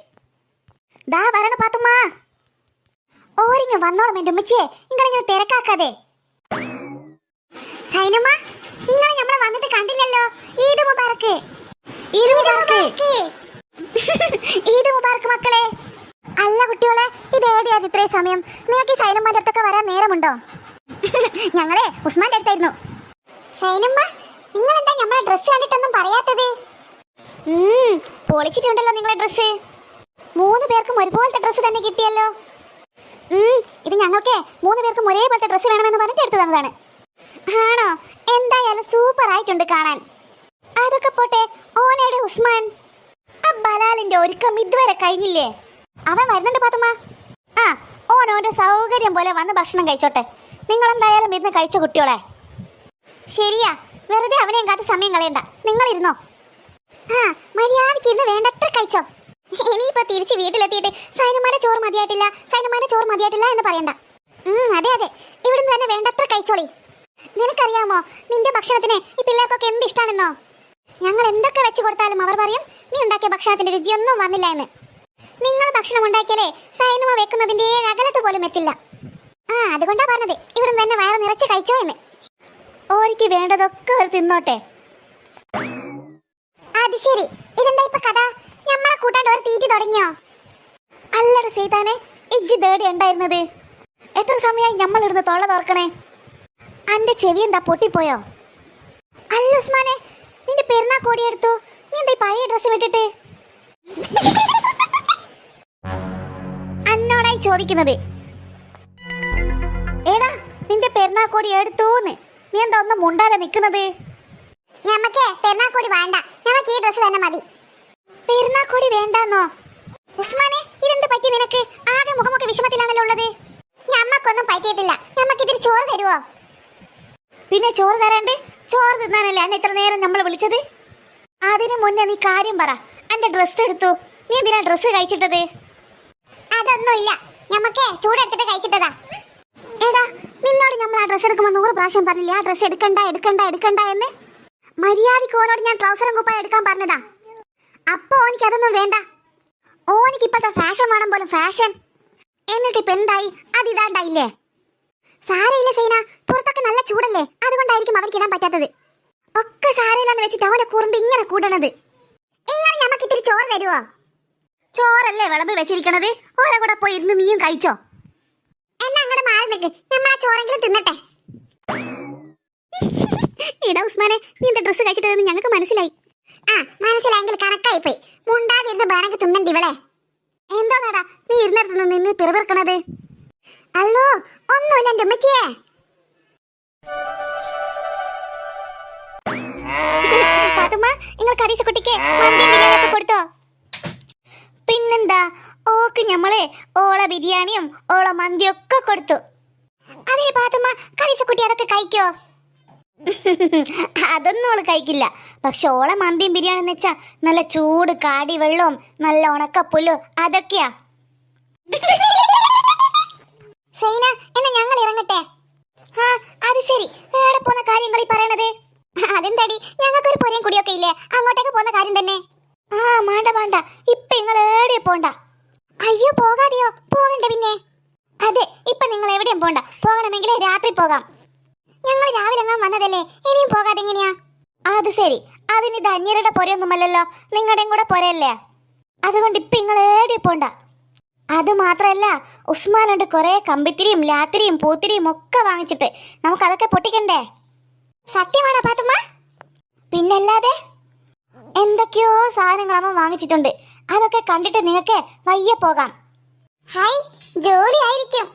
ദാ വരണ പാത്തുമ്മ. ഓരിഞ്ഞു വന്നോളും എന്റെ ഉമ്മച്ചിയെ, നിങ്ങളിങ്ങനെ തിരക്കാക്കാതെ. സൈനമ്മ, നിങ്ങൾ നമ്മളെ വന്നിട്ട് കണ്ടില്ലല്ലോ. ഈദ് മുബാറക്ക്. ഈദ് മുബാറക്ക്. ഈദ് മുബാറക്ക് മക്കളെ. അല്ല കുട്ടികളെ, ഇത് ഏടിയാത് ഇത്രയും സമയം? നിങ്ങൾക്ക് ഈ സൈനമ്മന്റെ അടുത്തൊക്കെ വരാൻ നേരമുണ്ടോ? ഞങ്ങളെ ഉസ്മാന്റെ അടുത്തായിരുന്നു. സൈനമ്മ, നിങ്ങൾ എന്താ നമ്മളെ ഡ്രസ്സ് കണ്ടിട്ടൊന്നും പറയാത്തത്? പൊളിച്ചിട്ടുണ്ടല്ലോ നിങ്ങളെ ഡ്രസ്സ്. 3 പേർക്കും ഒരുപോലത്തെ ഡ്രസ്സ് തന്നെ കിട്ടിയല്ലോ. ഇത് ഞങ്ങൾക്ക് 3 പേർക്കും ഒരേപോലത്തെ ഡ്രസ്സ് വേണമെന്ന് പറഞ്ഞിട്ട് എടുത്തു തന്നതാണ്. ആണോ? എന്തായാലും സൂപ്പർ ആയിട്ടുണ്ട് കാണാൻ. അതൊക്കെ പോട്ടെ, ഓനയുടെ ഉസ്മാൻ. ആ ബലാലിന്റെ ഒരുക്കം ഇതുവരെ കഴിഞ്ഞില്ലേ? അവൻ വരുന്നുണ്ട് പാത്തുമ്മ. ആ, ഓനോന്റെ സൗകര്യം പോലെ വന്ന് ഭക്ഷണം കഴിച്ചോട്ടെ. നിങ്ങൾ എന്തായാലും ഇരുന്ന് കഴിച്ച കുട്ടിയോളെ. ശരിയാ, വെറുതെ അവനെയും കാത്ത് സമയം കളയണ്ട. നിങ്ങൾ ഇരുന്നോ. ആ, മര്യാദയ്ക്ക് ഇരുന്ന് വേണ്ടത്ര കഴിച്ചോ. ഇനിയിപ്പോ തിരിച്ച് വീട്ടിലെത്തിയിട്ട് സൈനമാന്റെ ചോറ് മതിയായിട്ടില്ല, സൈനമാന്റെ ചോറ് മതിയായിട്ടില്ല എന്ന് പറയണ്ട. അതെ അതെ, ഇവിടുന്ന് തന്നെ വേണ്ടത്ര കഴിച്ചോളി. നിനക്കറിയാമോ നിന്റെ ഭക്ഷണത്തിന് ഈ പിള്ളേർക്കൊക്കെ എന്ത് ഇഷ്ടാണെന്നോ? ഞങ്ങൾ എന്തൊക്കെ വെച്ച് കൊടുത്താലും അവർ പറയും നീ ഉണ്ടാക്കിയ ഭക്ഷണത്തിന്റെ രുചിയൊന്നും വന്നില്ല എന്ന്. നിങ്ങൾ ഭക്ഷണം ഉണ്ടാക്കിയാലേ സൈനമ വെക്കുന്നതിന്റെ അകലത്ത് പോലും എത്തില്ല. ആ, അതുകൊണ്ടാ പറഞ്ഞത് ഇവിടുന്ന് തന്നെ വയറ് നിറച്ച് കഴിച്ചോ എന്ന്. ഓരിക്ക് വേണ്ടതൊക്കെ അവർ തിന്നോട്ടെ. അത് ശരി, ഇതെന്താ ഇപ്പൊ കഥ? നമ്മളെ കൂട്ടാണ്ട് ഒരു തീറ്റി തുടങ്ങിയോ? അല്ലട സീതാനെ, ഇജ്ജ് ദേടി ഉണ്ടായിരുന്നത്. എത്ര സമയമായി നമ്മൾ ഇടുന്ന് തൊള്ള തുറക്കണേ? അന്റെ ചെവി എന്താ പൊട്ടിപ്പോയോ? അല്ല ഉസ്മാനെ, നിന്റെ പെരുന്നാൾ കോടിയെടുത്തു. നീ എന്താ പഴയ ഡ്രസ്സ് വിട്ടിട്ട്? അന്നോടായി ചോദിക്കുന്നത്. ഏടാ, നിന്റെ പെരുന്നാൾ കോടി എടുത്തൂന്ന്. നീ എന്താ ഒന്നും മുണ്ടാതെ നിൽക്കുന്നത്? ഞമ്മക്ക് പെരുന്നാൾ കോടി വേണ്ട, ഞമ്മക്ക് ഈ ഡ്രസ്സ് തന്നെ മതി. പെരുന്നാൾ കോടി വേണ്ടെന്നോ? ഉസ്മാനെ, ഇതെന്ത് പറ്റി നിനക്ക്? ആകെ മുഖമൊക്കെ വിഷമത്തിലാണല്ലോ ഉള്ളത്. ഞമ്മക്കൊന്നും പറ്റിയിട്ടില്ല. ഞമ്മക്ക് ഇതിൽ ചോറ് തരുവോ? പിന്നെ ചോറ് തരാണ്ട്? ചോറ് തിന്നാനല്ലേ അന്നെ ഇത്ര നേരം നമ്മൾ വിളിച്ചത്? അതിനു മുന്നേ നീ കാര്യം പറ. എന്റെ ഡ്രസ്സ് എടുത്തു, നീ എന്തിനാ ഡ്രസ്സ് കഴിച്ചിട്ടത്? അതൊന്നുമില്ല, ഞമ്മക്ക് ചൂടെടുത്തിട്ട് കഴിച്ചിട്ടതാ. എടാ, നിന്നോട് നമ്മൾ ആ ഡ്രസ്സ് എടുക്കുമ്പോൾ 100 പ്രാവശ്യം പറഞ്ഞില്ലേ ആ ഡ്രസ്സ് എടുക്കണ്ട എടുക്കണ്ട എടുക്കണ്ട എന്ന്? മര്യാദയ്ക്ക് ഓനോട് ഞാൻ ട്രൗസറും കുപ്പായം എടുക്കാൻ പറഞ്ഞതാ. അപ്പൊ ഓനിക്ക് അതൊന്നും വേണ്ട. ഓനിക്ക് ഇപ്പോഴത്തെ ഫാഷൻ വേണം പോലും, ഫാഷൻ. എന്നിട്ട് ഇപ്പൊ എന്തായി? അതിതാണ്ടായില്ലേ? സാരയില്ല സൈന, പുറത്തൊക്കെ നല്ല ചൂടല്ലേ, അതുകൊണ്ടായിരിക്കും അവർക്ക് ഇടാൻ പറ്റാത്തത്. ഒക്കെ സാരയില്ലാന്ന് വെച്ചിട്ട് അവനെ കുറുമ്പ് ഇങ്ങനെ കൂടണത്. ഇങ്ങനെ നമുക്ക് ഇത്തിരി ചോറ് തരുവോ? ചോറല്ലേ വിളമ്പ് വെച്ചിരിക്കണത്, ഓരോ കൂടെ പോയി ഇരുന്ന് നീയും കഴിച്ചോ. എന്നാ അങ്ങോട്ട് മാറി നിൽക്ക്, നമ്മൾ ആ ചോറെങ്കിലും തിന്നട്ടെ. ഇടാ ഉസ്മാനെ, നീ എന്റെ ഡ്രസ്സ് കഴിച്ചിട്ടതെന്ന് ഞങ്ങൾക്ക് മനസ്സിലായി. ആ, മനസ്സിലായെങ്കിൽ കണക്കായി പോയി. മുണ്ടാതിരുന്ന് വേണമെങ്കിൽ തിന്നണ്ടി ഇവളെ. എന്തോന്നാടാ നീ ഇരുന്നിടത്ത് നിന്ന് പിറവിറക്കണത്? അല്ലോ, ഒന്നുമില്ല എന്റെ ഉമ്മച്ചിയെ. പാത്തുമ്മ, നിങ്ങൾ കരീസ കുട്ടിക്ക് കൊടുത്തോ? പിന്നെന്താ, ഓക്ക് ഞമ്മളെ ഓള ബിരിയാണിയും ഓള മന്തിയൊക്കെ കൊടുത്തു. അതിന് പാത്തുമ്മ കരീസ കുട്ടി അതൊക്കെ കഴിക്കോ? അതൊന്നും ഓള് കഴിക്കില്ല. പക്ഷെ ഓളെ മന്തിയും ബിരിയാണി എന്ന് വെച്ചാ നല്ല ചൂട് കാടി വെള്ളവും നല്ല ഉണക്കപ്പുല്ലും അതൊക്കെയാ. സൈന, എന്നാ ഞങ്ങൾ ഇറങ്ങട്ടെ. ആ, അത് ശരി, എവിടെ പോന്ന കാര്യങ്ങൾ ഈ പറയണത്? അതെന്താടി, ഞങ്ങൾക്കൊരു പൊരയും കുടിയൊക്കെ ഇല്ലേ, അങ്ങോട്ടേക്ക് പോന്ന കാര്യം തന്നെ. ആ, വേണ്ട വേണ്ട, ഇപ്പൊ നിങ്ങൾ എവിടെയും പോണ്ട. അയ്യോ, പോകാതെയോ? പോകണ്ട പിന്നെ. അതെ, ഇപ്പൊ നിങ്ങൾ എവിടെയും പോണ്ട. പോകണമെങ്കിൽ രാത്രി പോകാം. ഞങ്ങൾ രാവിലെ അങ്ങാൻ വന്നതല്ലേ, ഇനിയും പോകാതെ എങ്ങനെയാ? അത് ശരി, അതിന് ധന്യരുടെ പൊരയൊന്നുമല്ലല്ലോ, നിങ്ങളുടെയും കൂടെ പൊരയല്ലേ. അതുകൊണ്ട് ഇപ്പൊ നിങ്ങൾ എവിടെയും പോണ്ട. അത് മാത്രല്ല ഉസ്മാനുണ്ട് കുറെ കമ്പിത്തിരിയും ലാത്തിരിയും പൂത്തിരിയും ഒക്കെ വാങ്ങിച്ചിട്ട് നമുക്ക് അതൊക്കെ പൊട്ടിക്കണ്ടേ? സത്യമാണോ പാത്തുമ്മ? പിന്നല്ലാതെ എന്തൊക്കെയോ സാധനങ്ങൾ അവൻ വാങ്ങിച്ചിട്ടുണ്ട്. അതൊക്കെ കണ്ടിട്ട് നിങ്ങൾക്ക് വയ്യ പോകാം. ഹായ്, ജോലിയായിരിക്കും.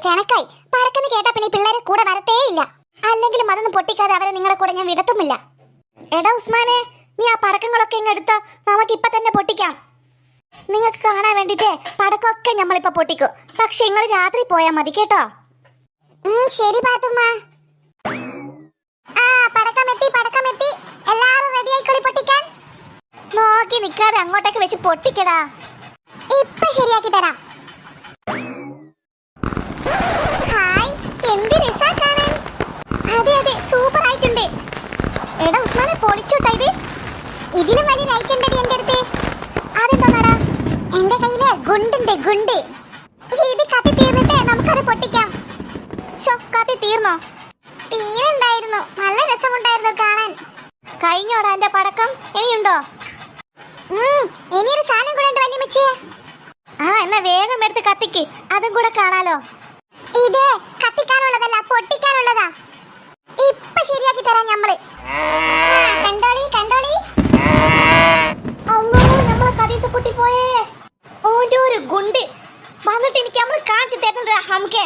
കണക്കായി. പറക്കെന്ന് കേട്ടാ പിന്നെ ഈ പിള്ളേരെ കൂടെ വരത്തേ ഇല്ല. അല്ലെങ്കിലും അതൊന്നും പൊട്ടിക്കാതെ അവരെ നിങ്ങളെ കൂടെ ഞാൻ വിടത്തുമില്ല. എടാ ഉസ്മാനെ, നീ ആ പടക്കങ്ങളൊക്കെ ഇങ്ങ് എടുത്തോ, നമുക്ക് ഇപ്പൊ തന്നെ പൊട്ടിക്കാം. നിങ്ങൾക്ക് കാണാൻ വേണ്ടിട്ടേ പടക്കമൊക്കെ നമ്മളിപ്പോ പൊട്ടിക്കും. പക്ഷെ നിങ്ങൾ രാത്രി പോയാൽ മതി കേട്ടോ. ശരി പാത്തുമ്മ. പടക്കമെത്തി. എല്ലാരും റെഡി ആയിക്കോളി പൊട്ടിക്കാൻ. നോക്കി നിൽക്കാതെ അങ്ങോട്ടേക്ക് വെച്ച് പൊട്ടിക്കടാ. ഇപ്പൊ ശരിയാക്കി തരാം. ഹായ്, എന്ത് രസാ കാണാൻ. അതെ സൂപ്പർ ആയിട്ടുണ്ട്. എടാ ഉസ്മാനെ, പൊളിച്ചോട്ടാ ഇത്. ഇതിലും വലിയ ലൈറ്റ് ഉണ്ടടി എന്റെ അടുത്ത്. അതെന്താടാ? എന്റെ കയ്യില് ഗുണ്ടുണ്ട്, ഗുണ്ട്. ഇത് കത്തി തീർന്നിട്ട് നമുക്കത് പൊട്ടിക്കാം. കത്തി തീർന്നോ? തീരുണ്ടായിരുന്നു. നല്ല രസമുണ്ടായിരുന്നു കാണാൻ. കഴിഞ്ഞോടാ എന്റെ പടക്കം? ഇനിയുണ്ടോ? ഇനിയൊരു സാധനം കൂടെ ഉണ്ട് വല്യമ്മച്ചി. എന്നാ വേഗം എടുത്ത് കത്തിക്ക്, അതും കൂടെ കാണാലോ. ഇത് കത്തിക്കാനുള്ളതല്ല, പൊട്ടിക്കാനുള്ളതാ. ഇപ്പൊ ശരിയാക്കി തരാം ഞമ്മള്. കണ്ടോളി. അല്ലോ, നമ്മളെ കദീസ കുട്ടി പോയേ. ഓന്റെ ഒരു ഗുണ്ട് വന്നിട്ട് എനിക്ക് നമ്മള് കാണിച്ചു തരുന്നുണ്ട് ഹംകെ.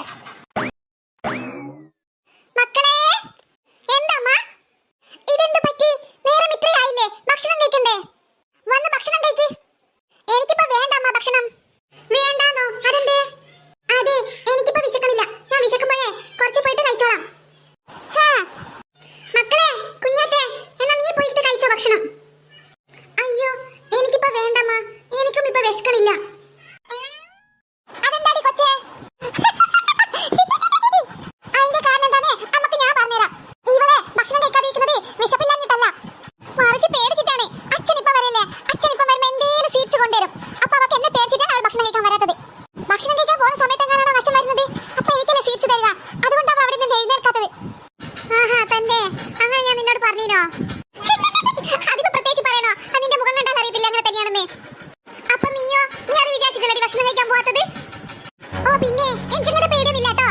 മക്കളെ, എന്താമ്മ ഇതെന്ത് പറ്റി? നേരം ഇത്രയായില്ലേ? ഭക്ഷണം കഴിക്കണ്ടേ? വന്ന് ഭക്ഷണം കഴിക്ക്. എനിക്കിപ്പോ വേണ്ടമ്മ ഭക്ഷണം. വേണ്ടാന്നോ? അതെന്തേ? അതെ, എനിക്കിപ്പോ വിശക്കണില്ല. ഞാൻ വിശക്കുമ്പോഴേ കുറച്ച് പോയിട്ട് കഴിച്ചോളാം. മക്കളെ, കുഞ്ഞാറ്റെ, എന്നാ നീ പോയിട്ട് കഴിച്ചോ ഭക്ഷണം. അയ്യോ, എനിക്കിപ്പോ വേണ്ടമ്മ. എനിക്കും ഇപ്പൊ വിശക്കണില്ല. അതെന്താടി കൊച്ചേ? അതിന്റെ കാരണം എന്താന്നേ അമ്മക്ക് ഞാൻ പറഞ്ഞുതരാം. ഇവളെ ഭക്ഷണം കഴിക്കാതിരിക്കുന്നത് വിശപ്പില്ലാഞ്ഞിട്ടല്ല, മറിച്ച് പേടിച്ചിട്ടാണ്. അച്ഛനിപ്പോ വരല്ലേ, അച്ഛനിപ്പം വരുമ്പോ എന്തേലും സ്വീറ്റ്സ് കൊണ്ടുവരും. അപ്പൊ അവക്ക് എന്നെ പേടിച്ചിട്ടാണ് അവൾ ഭക്ഷണം കഴിക്കാൻ വരാത്തത്. ഭക്ഷണം കഴിക്കാൻ പോകുന്ന സമയത്ത് എങ്ങനെയാണോ അച്ഛൻ വരുന്നത്, അപ്പൊ എനിക്കല്ലേ സ്വീറ്റ്സ് തരിക. അതുകൊണ്ടാണ് അവിടെ നിന്ന് എഴുന്നേൽക്കാത്തത്. തന്നെ അങ്ങനെ ഞാൻ നിന്നോട് പറഞ്ഞോ? അതിപ്പോ പ്രത്യേകിച്ച് പറയണോ? അതിന്റെ മുഖം കണ്ടാൽ അറിയത്തില്ല അങ്ങനെ തന്നെയാണെന്ന്. അപ്പൊ നീ അത് വിചാരിച്ചിട്ടല്ലേ ഭക്ഷണം കഴിക്കാൻ പോകാത്തത്? ഓ പിന്നെ, എനിക്കങ്ങനെ പേടിയൊന്നുമില്ല കേട്ടോ.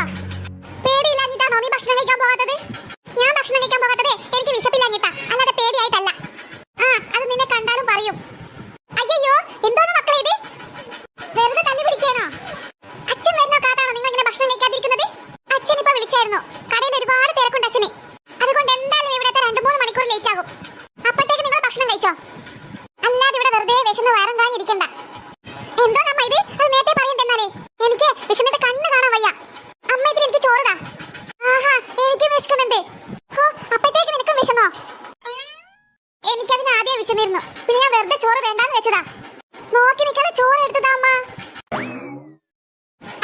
പേടിയില്ലാഞ്ഞിട്ടാണോ നീ ഭക്ഷണം കഴിക്കാൻ പോകാത്തത്? ഞാൻ ഭക്ഷണം കഴിക്കാൻ പോകാത്തത് എനിക്ക് വിശപ്പില്ലാഞ്ഞിട്ടാ, അല്ലാതെ പേടിയായിട്ടല്ല. അത് നിന്നെ കണ്ടാലും പറയും. അയ്യോ, എന്തോന്ന് മക്കളെ ഇത്? വെറുതെ തല്ലി പിടിക്കാനോ? അച്ഛൻ വരുന്നോ കാത്താണോ നിങ്ങൾ ഇങ്ങനെ ഭക്ഷണം കഴിക്കാതിരിക്കുന്നത്? അച്ഛൻ ഇപ്പൊ വിളിച്ചായിരുന്നു. കടയിൽ ഒരുപാട് തിരക്കുണ്ട് അച്ഛന്. അതുകൊണ്ട് എന്തായാലും ഇവിടത്തെ 2-3 മണിക്കൂർ ലേറ്റ് ആകും. അപ്പോഴത്തേക്ക് നിങ്ങൾ ഭക്ഷണം കഴിച്ചോ, അല്ലാതെ ഇവിടെ വെറുതെ വിശന്ന് വയറും കാഞ്ഞിരിക്കണ്ട. എന്തോ നമ്മ ഇത്? അത് നേരത്തെ പറയണ്ടെന്നാലേ. എനിക്ക് വിശന്നിട്ട് കണ്ണ് കാണാൻ വയ്യ. അമ്മ ഇതിന് എനിക്ക് ചോറുതാ. എനിക്കും വിശക്കുന്നുണ്ട്. അപ്പോഴത്തേക്ക് നിനക്കും വിശന്നോ? എനിക്കതിന് ആദ്യം വിശന്നിരുന്നു. പിന്നെ ഞാൻ വെറുതെ ചോറ് വേണ്ടാന്ന് വെച്ചതാ. നോക്കി നിൽക്കാതെ ചോറ് എടുത്തതാ അമ്മ.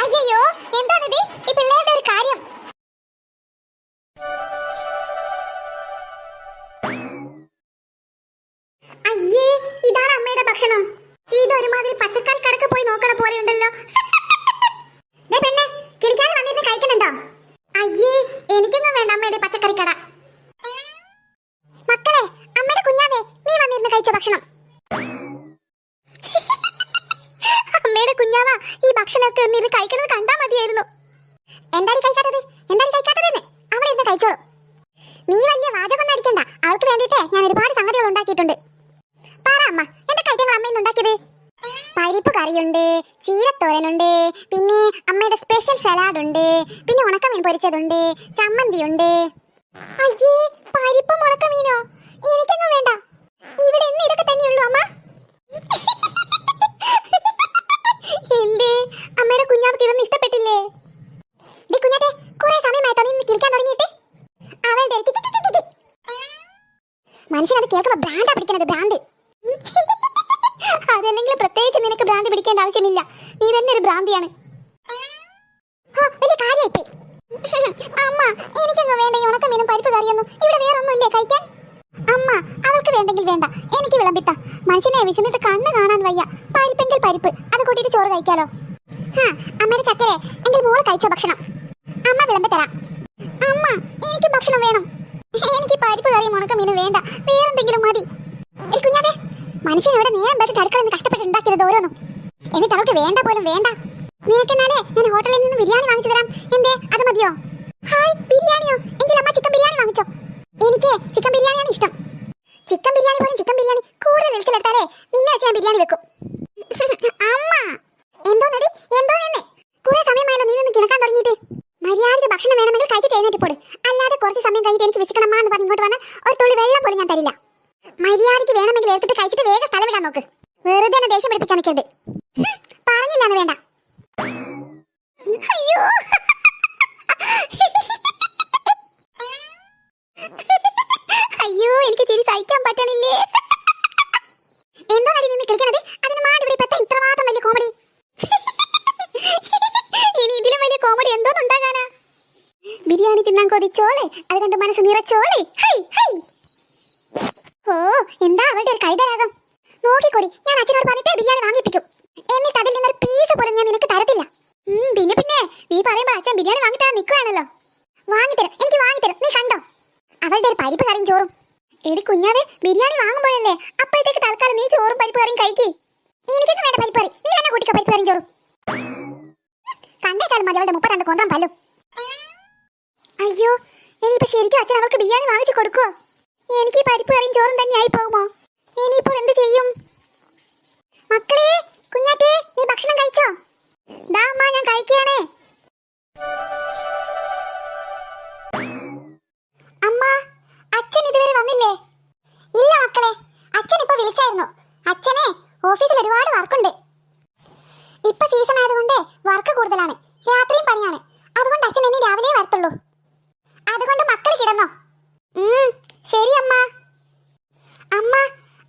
അയ്യോ, എന്താണിത്? ഈ പിള്ളേരുടെ ഒരു കാര്യം. അയ്യേ, ഇതാണ് അമ്മയുടെ ഭക്ഷണം. ഇതൊരുമാതിരി പച്ചക്കറി കടക്ക് പോയി നോക്കണ പോലെയുണ്ടല്ലോ. പെണ്ണെ, കിളിക്കാതെ വന്നിരുന്ന് കഴിക്കുന്നുണ്ടോ? അയ്യേ, എനിക്കൊന്നും വേണ്ട അമ്മയുടെ പച്ചക്കറി കട. മക്കളെ, അമ്മയുടെ കുഞ്ഞാവേ, നീ വന്നിരുന്ന് കഴിച്ച ഭക്ഷണം. അമ്മയുടെ കുഞ്ഞാവ ഈ ഭക്ഷണമൊക്കെ ഒന്ന് ഇത് കഴിക്കുന്നത് കണ്ടാ മതിയായിരുന്നു. എന്തായാലും കഴിക്കാത്തതെന്ന് അവിടെ ഇരുന്ന് കഴിച്ചോളൂ. നീ വലിയ വാചകം അടിക്കണ്ട. അവൾക്ക് വേണ്ടിയിട്ട് ഞാൻ ഒരുപാട് സംഗതികൾ ഉണ്ടാക്കിയിട്ടുണ്ട്. പറ അമ്മ, എന്തൊക്കെ ഐറ്റങ്ങൾ അമ്മ ഇന്ന് ഉണ്ടാക്കിയത്? പരിപ്പ് കറിയുണ്ട്, ചീരത്തോരനുണ്ട്, പിന്നെ അമ്മയുടെ സ്പെഷ്യൽ സലാഡ് ഉണ്ട്, പിന്നെ ഉണക്കമീൻ പൊരിച്ചതുണ്ട്, ചമ്മന്തിയുണ്ട്. അയ്യേ, പരിപ്പും ഉണക്കമീനോ? എനിക്കൊന്നും വേണ്ട. ഇവിടെ ഇന്ന് ഇതൊക്കെ തന്നെയുള്ളൂ അമ്മ. എന്തേ അമ്മയുടെ കുഞ്ഞാവക്ക് ഇതൊന്നും ഇഷ്ടപ്പെട്ടില്ലേ? കുഞ്ഞാറ്റെ, കുറെ സമയമായിട്ടോ നീ കിളിക്കാൻ തുടങ്ങിയിട്ട്? അവളുടെ മനുഷ്യനത് കേൾക്കുമ്പോ ഭ്രാന്താ പിടിക്കണത്, ഭ്രാന്ത്. അതല്ലെങ്കിൽ പ്രത്യേകിച്ച് നിനക്ക് ഭ്രാന്ത് പിടിക്കേണ്ട ആവശ്യമില്ല. നീ തന്നെ ഒരു ഭ്രാന്തിയാണ്. വലിയ കാര്യമായിപ്പോയി. അമ്മ, എനിക്കൊന്നും വേണ്ട ഈ ഉണക്കമീനും പരിപ്പ് കറിയൊന്നും. ഇവിടെ വേറെ ഒന്നുമില്ലേ കഴിക്കാൻ? അമ്മ, അവൾക്ക് വേണ്ടെങ്കിൽ വേണ്ട, എനിക്ക് വിളമ്പിത്ത. മനുഷ്യനെ വിശന്നിട്ട് കണ്ണ് കാണാൻ വയ്യ. പരിപ്പെങ്കിൽ പരിപ്പ്, അത് കൂട്ടിയിട്ട് ചോറ് കഴിക്കാലോ. അമ്മയുടെ ചക്കരെ, എങ്കിൽ മോള് കഴിച്ചോ ഭക്ഷണം. അമ്മ വിളമ്പി തരാം. അമ്മ, എനിക്ക് ഭക്ഷണം വേണം. എനിക്ക് പരിപ്പ് കറിയും ഉണക്കമീനും വേണ്ട, വേറെന്തെങ്കിലും മതി. കുഞ്ഞാവേ, മനുഷ്യൻ ഇവിടെ നേരം പേർക്ക് അടുക്കളയിൽ നിന്ന് കഷ്ടപ്പെട്ട് ഉണ്ടാക്കിയത് ഓരോന്നും. എന്നിട്ട് അവൾക്ക് നിനക്ക് വേണ്ട പോലും വേണ്ട. നിനക്കെന്നാലേ ഞാൻ ഹോട്ടലിൽ നിന്ന് ബിരിയാണി വാങ്ങിച്ചു തരാം. എന്തേ, അത് മതിയോ? ഹായ്, ബിരിയാണിയോ? എങ്കിൽ അമ്മ ചിക്കൻ ബിരിയാണി വാങ്ങിച്ചോ. എനിക്ക് ചിക്കൻ ബിരിയാണിയാണ് ഇഷ്ടം. ചിക്കൻ ബിരിയാണി പോലും ചിക്കൻ ബിരിയാണി കൂടുതൽ വിളിച്ചിലെടുത്താലേ നിന്നെ വെച്ച് ഞാൻ ബിരിയാണി വെക്കും. അമ്മ എന്തോന്നടി, എന്തോന്നെ? കുറെ സമയമായല്ലോ നീ നിന്ന് കിടക്കാൻ തുടങ്ങിയിട്ട്. മര്യാദയ്ക്ക് ഭക്ഷണം വേണമെങ്കിൽ കഴിച്ചിട്ട് എഴുന്നേറ്റ് പോട്. അല്ലാതെ കുറച്ച് സമയം കഴിഞ്ഞിട്ട് എനിക്ക് വിശക്കണമ്മ എന്ന് പറഞ്ഞ് ഇങ്ങോട്ട് വന്ന് ഒരു തുള്ളി വെള്ളം പോലും ഞാൻ തരില്ല. മര്യാദയ്ക്ക് വേണമെങ്കിൽ എടുത്തിട്ട് കഴിച്ചിട്ട് വേഗം സ്ഥലം വിടാൻ നോക്ക്. വെറുതെ എന്നെ ദേഷ്യം പിടിപ്പിക്കാൻ നിൽക്കരുത്. പറഞ്ഞില്ലാന്ന് വേണ്ട. അയ്യോ, അയ്യോ, എനിക്ക് ചിരി സഹിക്കാൻ പറ്റണില്ലേ. എന്തോ നടി നിന്ന് കളിക്കണത്? അതിന് മാടി ഇവിടെ പെട്ട ഇത്രമാത്രം വലിയ കോമഡി. ഇനി ഇതിലും വലിയ കോമഡി എന്തോന്നുണ്ടാകാനാ? ബിരിയാണി തിന്നാൻ കൊതിച്ചോളെ, അത് കണ്ട് മനസ്സ് നിറച്ചോളെ. High high. ഓ, എന്താ അവളുടെ ഒരു കൈതരാഗം. നോക്കിക്കൊടി, ഞാൻ അച്ഛനോട് പറഞ്ഞിട്ട് ബിരിയാണി വാങ്ങിപ്പിക്കും. എന്നിട്ട് അതിൽ നിന്നൊരു പീസ് പോലും ഞാൻ നിനക്ക് തരത്തില്ല. പിന്നെ നീ പറയുമ്പോ അച്ഛൻ ബിരിയാണി വാങ്ങിത്തരാൻ നിൽക്കുകയാണല്ലോ. വാങ്ങിത്തരും, എനിക്ക് വാങ്ങിത്തരും. നീ കണ്ടോ അവളുടെ ഒരു പരിപ്പ് കറിയും ചോറും. എടി കുഞ്ഞാവേ, ബിരിയാണി വാങ്ങുമ്പോഴല്ലേ, അപ്പോഴത്തേക്ക് തൽക്കാലം നീ ചോറും പരിപ്പ് കറിയും കഴിക്കി. എനിക്കൊന്നും വേണ്ട പരിപ്പ് കറി. നീ തന്നെ കൂട്ടിക്കോ പരിപ്പ് കറിയും ചോറും. കണ്ടേച്ചാലും മതി അവളുടെ 32 കൊണ്ടാൻ പല്ലും. അയ്യോ, ഇനിയിപ്പോ ശരിക്കും അച്ഛൻ അവൾക്ക് ബിരിയാണി വാങ്ങിച്ചു കൊടുക്കുവോ? എനിക്ക് പരിപ്പ് കറിയും ചോറും തന്നെ ആയി പോകുമോ? ഇനിയിപ്പോൾ എന്ത് ചെയ്യും? മക്കളെ, കുഞ്ഞാറ്റേ, നീ ഭക്ഷണം കഴിച്ചോ? ദാ അമ്മ, ഞാൻ കഴിക്കുകയാണേ. അമ്മ, അച്ഛൻ ഇതുവരെ വന്നില്ലേ? ഇല്ല മക്കളെ, അച്ഛൻ ഇപ്പൊ വിളിച്ചായിരുന്നു. അച്ഛനെ ഓഫീസിൽ ഒരുപാട് വർക്കുണ്ട്. ഇപ്പൊ സീസൺ ആയതുകൊണ്ട് വർക്ക് കൂടുതലാണ്, രാത്രിയും പണിയാണ്. അതുകൊണ്ട് അച്ഛൻ ഇനി രാവിലെ വരത്തുള്ളൂ. അതുകൊണ്ട് മക്കൾ കിടന്നോ? ശരി അമ്മ. അമ്മ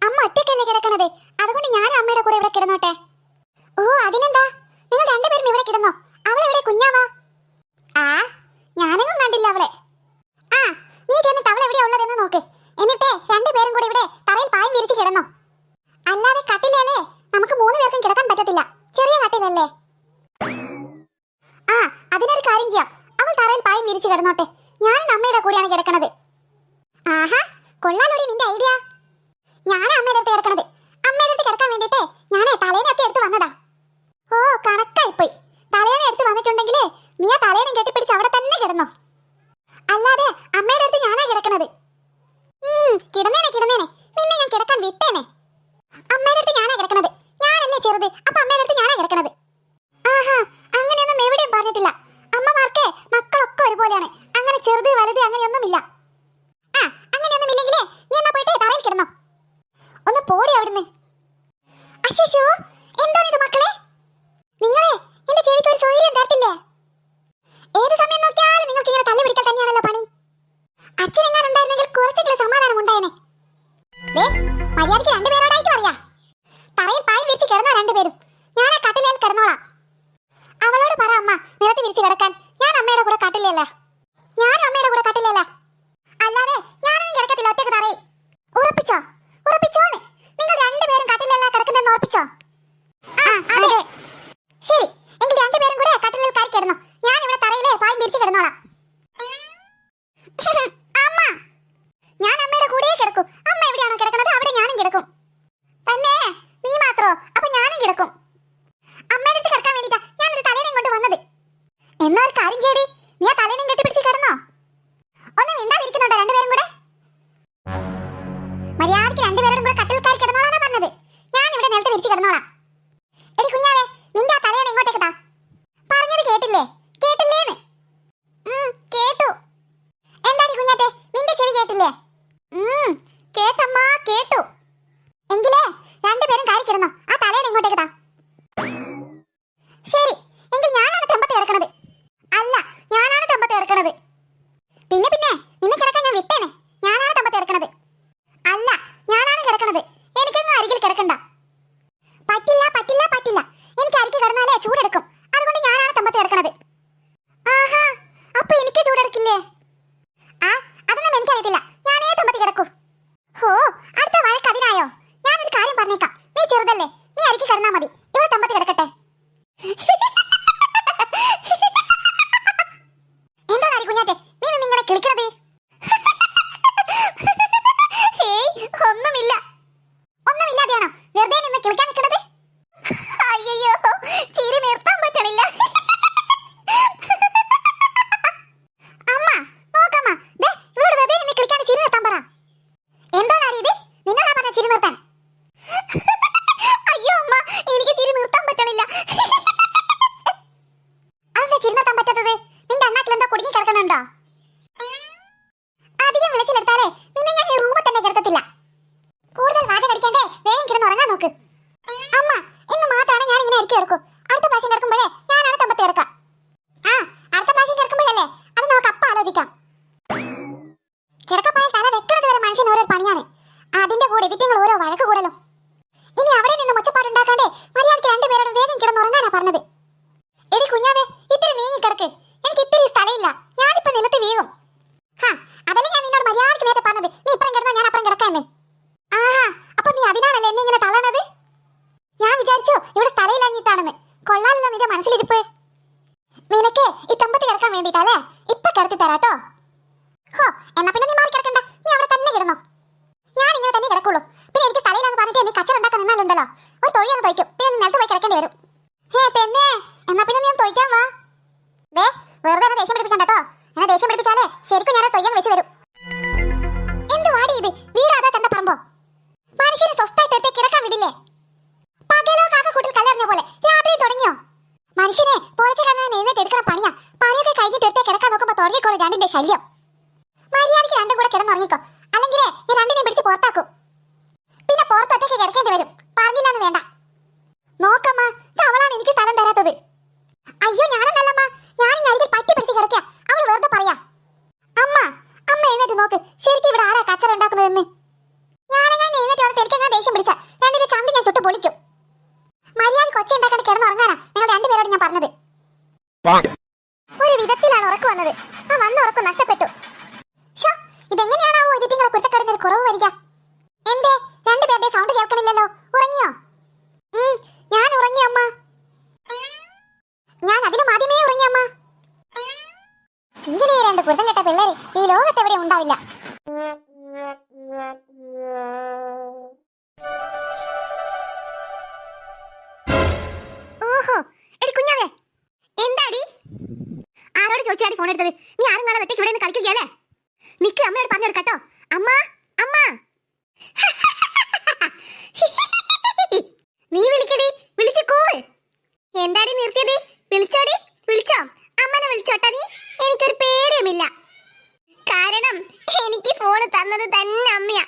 അമ്മ ഒറ്റയ്ക്കല്ലേ കിടക്കണത്? അതുകൊണ്ട് ഞാനും അമ്മയുടെ കൂടെ ഇവിടെ കിടന്നോട്ടെ. ഓ, അതിനെന്താ, നിങ്ങൾ രണ്ടുപേരും ഇവിടെ കിടന്നോ. അവളെവിടെ കുഞ്ഞാവാ? ആ, ഞാനൊന്നും കണ്ടില്ല അവളെ. ആ, നീ ചെന്നിട്ട് അവൾ എവിടെയാ ഉള്ളതെന്ന് നോക്ക്. എന്നിട്ടേ രണ്ടുപേരും കൂടി ഇവിടെ തറയിൽ പായം വിരിച്ച് കിടന്നോ. അല്ലാതെ കട്ടിലല്ലേ നമുക്ക് 3 പേർക്കും കിടക്കാൻ പറ്റത്തില്ല, ചെറിയ കട്ടിലല്ലേ. ആ, അതിനൊരു കാര്യം ചെയ്യാം, അവൾ തറയിൽ പായം വിരിച്ച് കിടന്നോട്ടെ. ഞാനും അമ്മയുടെ കൂടെയാണ് കിടക്കണത്. ആഹാ, കൊള്ളാലോടി നിന്റെ ഐഡിയ. ഞാനും അമ്മയുടെ അടുത്ത് കിടക്കണത്. അമ്മയുടെ അടുത്ത് കിടക്കാൻ വേണ്ടിട്ടേ ഞാനേ തലേനൊക്കെ എടുത്ത് വന്നതാ. ഓ, കണക്കായിപ്പോയി. തലേനെ എടുത്ത് വന്നിട്ടുണ്ടെങ്കിലേ നീ ആ തലേനെ കെട്ടിപ്പിടിച്ച് അവിടെ തന്നെ കിടന്നോ. അല്ലാതെ അമ്മയുടെ അടുത്ത് ഞാനാ കിടക്കണത്. കിടന്നേനെ നിന്നെ ഞാൻ കിടക്കാൻ വിട്ടേനെ. അമ്മയുടെ അടുത്ത് ഞാനാ കിടക്കണത്. ഞാനല്ലേ ചെറുത്, അപ്പൊ അമ്മയുടെ അടുത്ത് ഞാനാ കിടക്കണത്. ആഹാ, അങ്ങനെയൊന്നും എവിടെയും പറഞ്ഞിട്ടില്ല. അമ്മമാർക്ക് മക്കളൊക്കെ ഒരുപോലെയാണ്. അങ്ങനെ ചെറുത് വലുത് അങ്ങനെയൊന്നുമില്ല. ആ, അങ്ങനെയൊന്നും ഇല്ലെങ്കിലേ നീ എന്നാ പോയിട്ട് തറയിൽ കിടന്നോ. ഒന്ന് പോടി അവിടുന്ന്. അശ്ശോ, എന്തോന്നിത് മക്കളെ? നിങ്ങളെ എന്റെ ചെവിക്ക് ഒരു സൗകര്യം തരത്തില്ലേ? ഏത് സമയം നോക്കിയാലും നിങ്ങൾക്ക് ഇങ്ങനെ തല്ലി പിടിക്കൽ തന്നെയാണല്ലോ പണി. അച്ഛനെങ്ങാനുണ്ടായിരുന്നെങ്കിൽ കുറച്ചെങ്കിലും സമാധാനം ഉണ്ടായേനെ. മര്യാദയ്ക്ക് രണ്ടുപേരോടായിട്ട് പറയാ. തറയിൽ പായം വിരിച്ച് കിടന്നോ രണ്ടുപേരും. ഞാൻ ആ കട്ടിലേൽ കിടന്നോളാം. അവളോട് പറ അമ്മ നിലത്ത് വിരിച്ച് കിടക്കാൻ. ഞാൻ അമ്മയുടെ കൂടെ കട്ടിലല്ല. ഞാനും അമ്മയുടെ കൂടെ കട്ടിലല്ല. അല്ലാതെ ഞാനൊന്നും കിടക്കത്തില്ല ഒറ്റയ്ക്ക് തറയിൽ. ഉറപ്പിച്ചോന്ന്? നിങ്ങൾ രണ്ടുപേരും കട്ടിലല്ല കിടക്കുന്നെന്ന് ഉറപ്പിച്ചോ? ആ, അതെ. ശരി, എങ്കിൽ രണ്ടുപേരും കൂടെ കട്ടിലിൽ കയറി കിടന്നോ. ഞാൻ ഇവിടെ തറയിലെ പായം വിരിച്ച് കിടന്നോളാം. അമ്മ, ഞാൻ അമ്മയുടെ കൂടെ കിടക്കും. അമ്മ എവിടെയാണോ കിടക്കുന്നത് അവിടെ ഞാനും കിടക്കും. തന്നെ? നീ മാത്രോ? അപ്പൊ ഞാനും കിടക്കും. അമ്മയുടെ അടുത്ത് കിടക്കാൻ വേണ്ടിട്ടാ ഞാനൊരു തലേനെ കൊണ്ട് വന്നത്. എന്നാ ഒരു കാര്യം ചെയ്യടി, നീ ആ തലേനെ കെട്ടിപ്പിടിച്ച് കിടന്നോ. ഒന്നും മിണ്ടാതിരിക്കുന്നുണ്ടോ രണ്ടുപേരും കൂടെ? മര്യാദയ്ക്ക് രണ്ടുപേരോടും കൂടെ കട്ടിൽ കയറി കിടന്നോളാന്നാ പറഞ്ഞത്. ഞാൻ ഇവിടെ നിലത്ത് വിരിച്ച് കിടന്നോളാം. എടി കുഞ്ഞാവേ, നിന്റെ ആ തലേനെ ഇങ്ങോട്ടേക്ക് താ. പറഞ്ഞത് കേട്ടില്ലേന്ന്? കേട്ടു. എന്താടി കുഞ്ഞാറ്റെ, നിന്റെ ചെവി കേട്ടില്ലേ? കേട്ടമ്മ, കേട്ടു. എങ്കിലേ രണ്ടുപേരും കയറി കിടന്നോ. ആ തലേനെ ഇങ്ങോട്ടേക്ക് താ. ശരി, എങ്കിൽ ഞാനാണ് തെമ്പത്ത് കിടക്കണത്. അല്ല, ഞാനാണ് തെമ്പത്ത് കിടക്കണത്. പിന്നെ നിന്നെ കിടക്കാൻ ഞാൻ വിട്ടേനെ. ഞാനാണ് തെമ്പത്ത് കിടക്കണത്. അല്ല, ഞാനാണ് കിടക്കണത്. എനിക്കൊന്നും അരികിൽ കിടക്കണ്ട. പറ്റില്ല. എനിക്ക് അരികിൽ കിടന്നാലേ ചൂടെടുക്കും. അതുകൊണ്ട് ഞാനാണ് തെമ്പത്ത് കിടക്കണത്. ആഹാ, അപ്പൊ എനിക്ക് ചൂടെടുക്കില്ലേ? ആ, അതൊന്നും എനിക്കറിയത്തില്ല. ഞാനേ തെമ്പത്ത് കിടക്കൂ. ഹോ, അടുത്ത വഴക്ക് അതിനായോ? ഞാനൊരു കാര്യം പറഞ്ഞേക്കാം. നീ ചെറുതല്ലേ, നീ അരികിൽ കിടന്നാ മതി. ഇവിടെ തെമ്പത്ത് കിടക്കട്ടെ. എന്താ കുഞ്ഞാറ്റെ, നീ നിങ്ങളെ കിളിക്കണത്? ഒന്നുമില്ലാതെയാണോ വെറുതെ നിന്ന് കിളിക്കാൻ നിൽക്കണത്? അയ്യോ, ഈ തമ്പത്തി കിടക്കാൻ വേണ്ടിട്ടല്ലേ? ഇപ്പൊ കിടത്തി തരാട്ടോ. ഹോ, എന്നാ പിന്നെ നീ മാറി കിടക്കണ്ട, നീ അവിടെ തന്നെ കിടന്നോ. ഞാൻ ഇങ്ങനെ തന്നെ കിടക്കുള്ളൂ. പിന്നെ എനിക്ക് തലയിലാന്ന് പറഞ്ഞിട്ട് നീ കച്ചറ ഉണ്ടാക്കാൻ നിന്നാലുണ്ടല്ലോ, ഒരു തൊഴിയാണ് തൊയ്ക്കും, പിന്നെ നീ നിലത്ത് പോയി കിടക്കേണ്ടി വരും. ഹേ തന്നെ, എന്നാ പിന്നെ നീ തൊയ്ക്കാൻ വാ. ദേ, വെറുതെ എന്നെ ദേഷ്യം പിടിപ്പിക്കണ്ട കേട്ടോ. എന്നെ ദേഷ്യം പിടിപ്പിച്ചാലേ ശരിക്കും ഞാൻ തൊയ്യാൻ വെച്ച് തരും. എന്ത് വാടി ഇത്? വീടാതാ ചന്തപ്പറമ്പോ? മനുഷ്യന് സ്വസ്ഥായിട്ട് എടുത്ത് കിടക്കാൻ വിടില്ലേ? പകലോ കാക്കക്കൂട്ടിൽ കല്ലെറിഞ്ഞ പോലെ രാത്രി തുടങ്ങിയോ? മനുഷ്യനെ പോലച്ച കാണാൻ എഴുന്നേറ്റ് എടുക്കണ പണിയാ. പണിയൊക്കെ കഴിഞ്ഞിട്ട് എടുത്ത് കിടക്കാൻ നോക്കുമ്പോ തുടങ്ങിക്കോളൂ രണ്ടിന്റെ ശല്യം. മര്യാദയ്ക്ക് രണ്ടും കൂടെ കിടന്നുറങ്ങിക്കോ, അല്ലെങ്കിൽ ഞാൻ രണ്ടിനെയും പിടിച്ച് പുറത്താക്കും. പിന്നെ പുറത്തൊറ്റയ്ക്ക് കിടക്കേണ്ടി വരും, പറഞ്ഞില്ലാന്ന് വേണ്ട. നോക്കമ്മ, അവളാണ് എനിക്ക് സ്ഥലം തരാത്തത്. അയ്യോ ഞാനെന്നല്ലമ്മ, ഞാനിങ്ങനെ അരികിൽ പറ്റി പിടിച്ച് കിടക്കുക. അവള് വെറുതെ പറയാ. അമ്മ അമ്മ എഴുന്നേറ്റ് നോക്ക്, ശരിക്കും ഇവിടെ ആരാ കച്ചറ ഉണ്ടാക്കുന്നതെന്ന്. ഞാനെങ്ങനെ എഴുന്നേറ്റ് വന്നിട്ട് എനിക്കെങ്ങനെ ദേഷ്യം പിടിച്ച രണ്ടിന്റെ ചന്തി ഞാൻ ചുട്ട് പൊളിക്കും. മര്യാദയ്ക്ക് ഒച്ച ഉണ്ടാക്കാണ്ട് കിടന്നുറങ്ങാനാ നിങ്ങൾ രണ്ടുപേരോട് ഞാൻ പറഞ്ഞത്. ഒരു വിധത്തിലാണ് ഉറക്കം വന്നത്. ആ വന്ന ഉറക്കം നഷ്ടപ്പെട്ടു. ഇതെങ്ങനെയാണാവോ ഇതിന്റെ കുറ്റക്കാരന് ഒരു കുറവ് വരിക? എന്തേ രണ്ടുപേരുടെ സൗണ്ട് കേൾക്കണില്ലല്ലോ? ഉറങ്ങിയോ? ഞാൻ ഉറങ്ങി അമ്മ. ഞാൻ അതിലും ആദ്യമേ ഉറങ്ങി അമ്മ. ഇങ്ങനെ രണ്ട് കുരുത്തം കെട്ട പിള്ളേര് ഈ ലോകത്തെവിടെ ഉണ്ടാവില്ല. ഓഹോ, എടി കുഞ്ഞാവേ, എന്താടി? ആരോട് ചോദിച്ചാടി ഫോൺ എടുത്തത്? നീ ആരും കാണാതെ ഒറ്റയ്ക്ക് ഇവിടെ നിന്ന് കളിക്കുകയല്ലേ? നിക്ക്, അമ്മയോട് പറഞ്ഞെടുക്കട്ടോ. അമ്മ അമ്മ നീ വിളിക്കടി, വിളിച്ചു കൂൾ. എന്താടി നിർത്തിയത്? വിളിച്ചോടി, വിളിച്ചോ? അമ്മനെ വിളിച്ചോട്ടാ നീ. എനിക്കൊരു പേടിയുമില്ല, കാരണം എനിക്ക് ഫോൺ തന്നത് തന്നെ അമ്മയാ.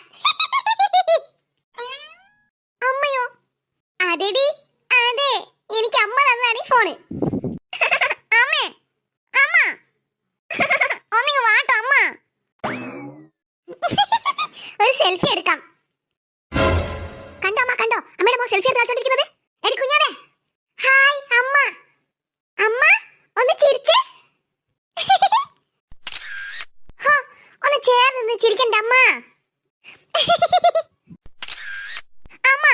അമ്മയോ? അതെടി, അതെ, എനിക്ക് അമ്മ തന്നതാണ് ഈ ഫോണ്. അമ്മേ, അമ്മ ഒന്നിങ്ങ് വാട്ടോ അമ്മ. ഒരു സെൽഫി എടുക്കാം. കണ്ടോ അമ്മ, കണ്ടോ അമ്മയുടെ മോൻ സെൽഫി എടുത്ത് കളിച്ചോണ്ടിരിക്കുന്നത്? എടി കുഞ്ഞാവേ, ഹായ് അമ്മ. അമ്മ ഒന്ന് ചിരിച്ചേ. ഒന്ന് ചേർന്ന് ചിരിക്കണ്ട അമ്മ. അമ്മ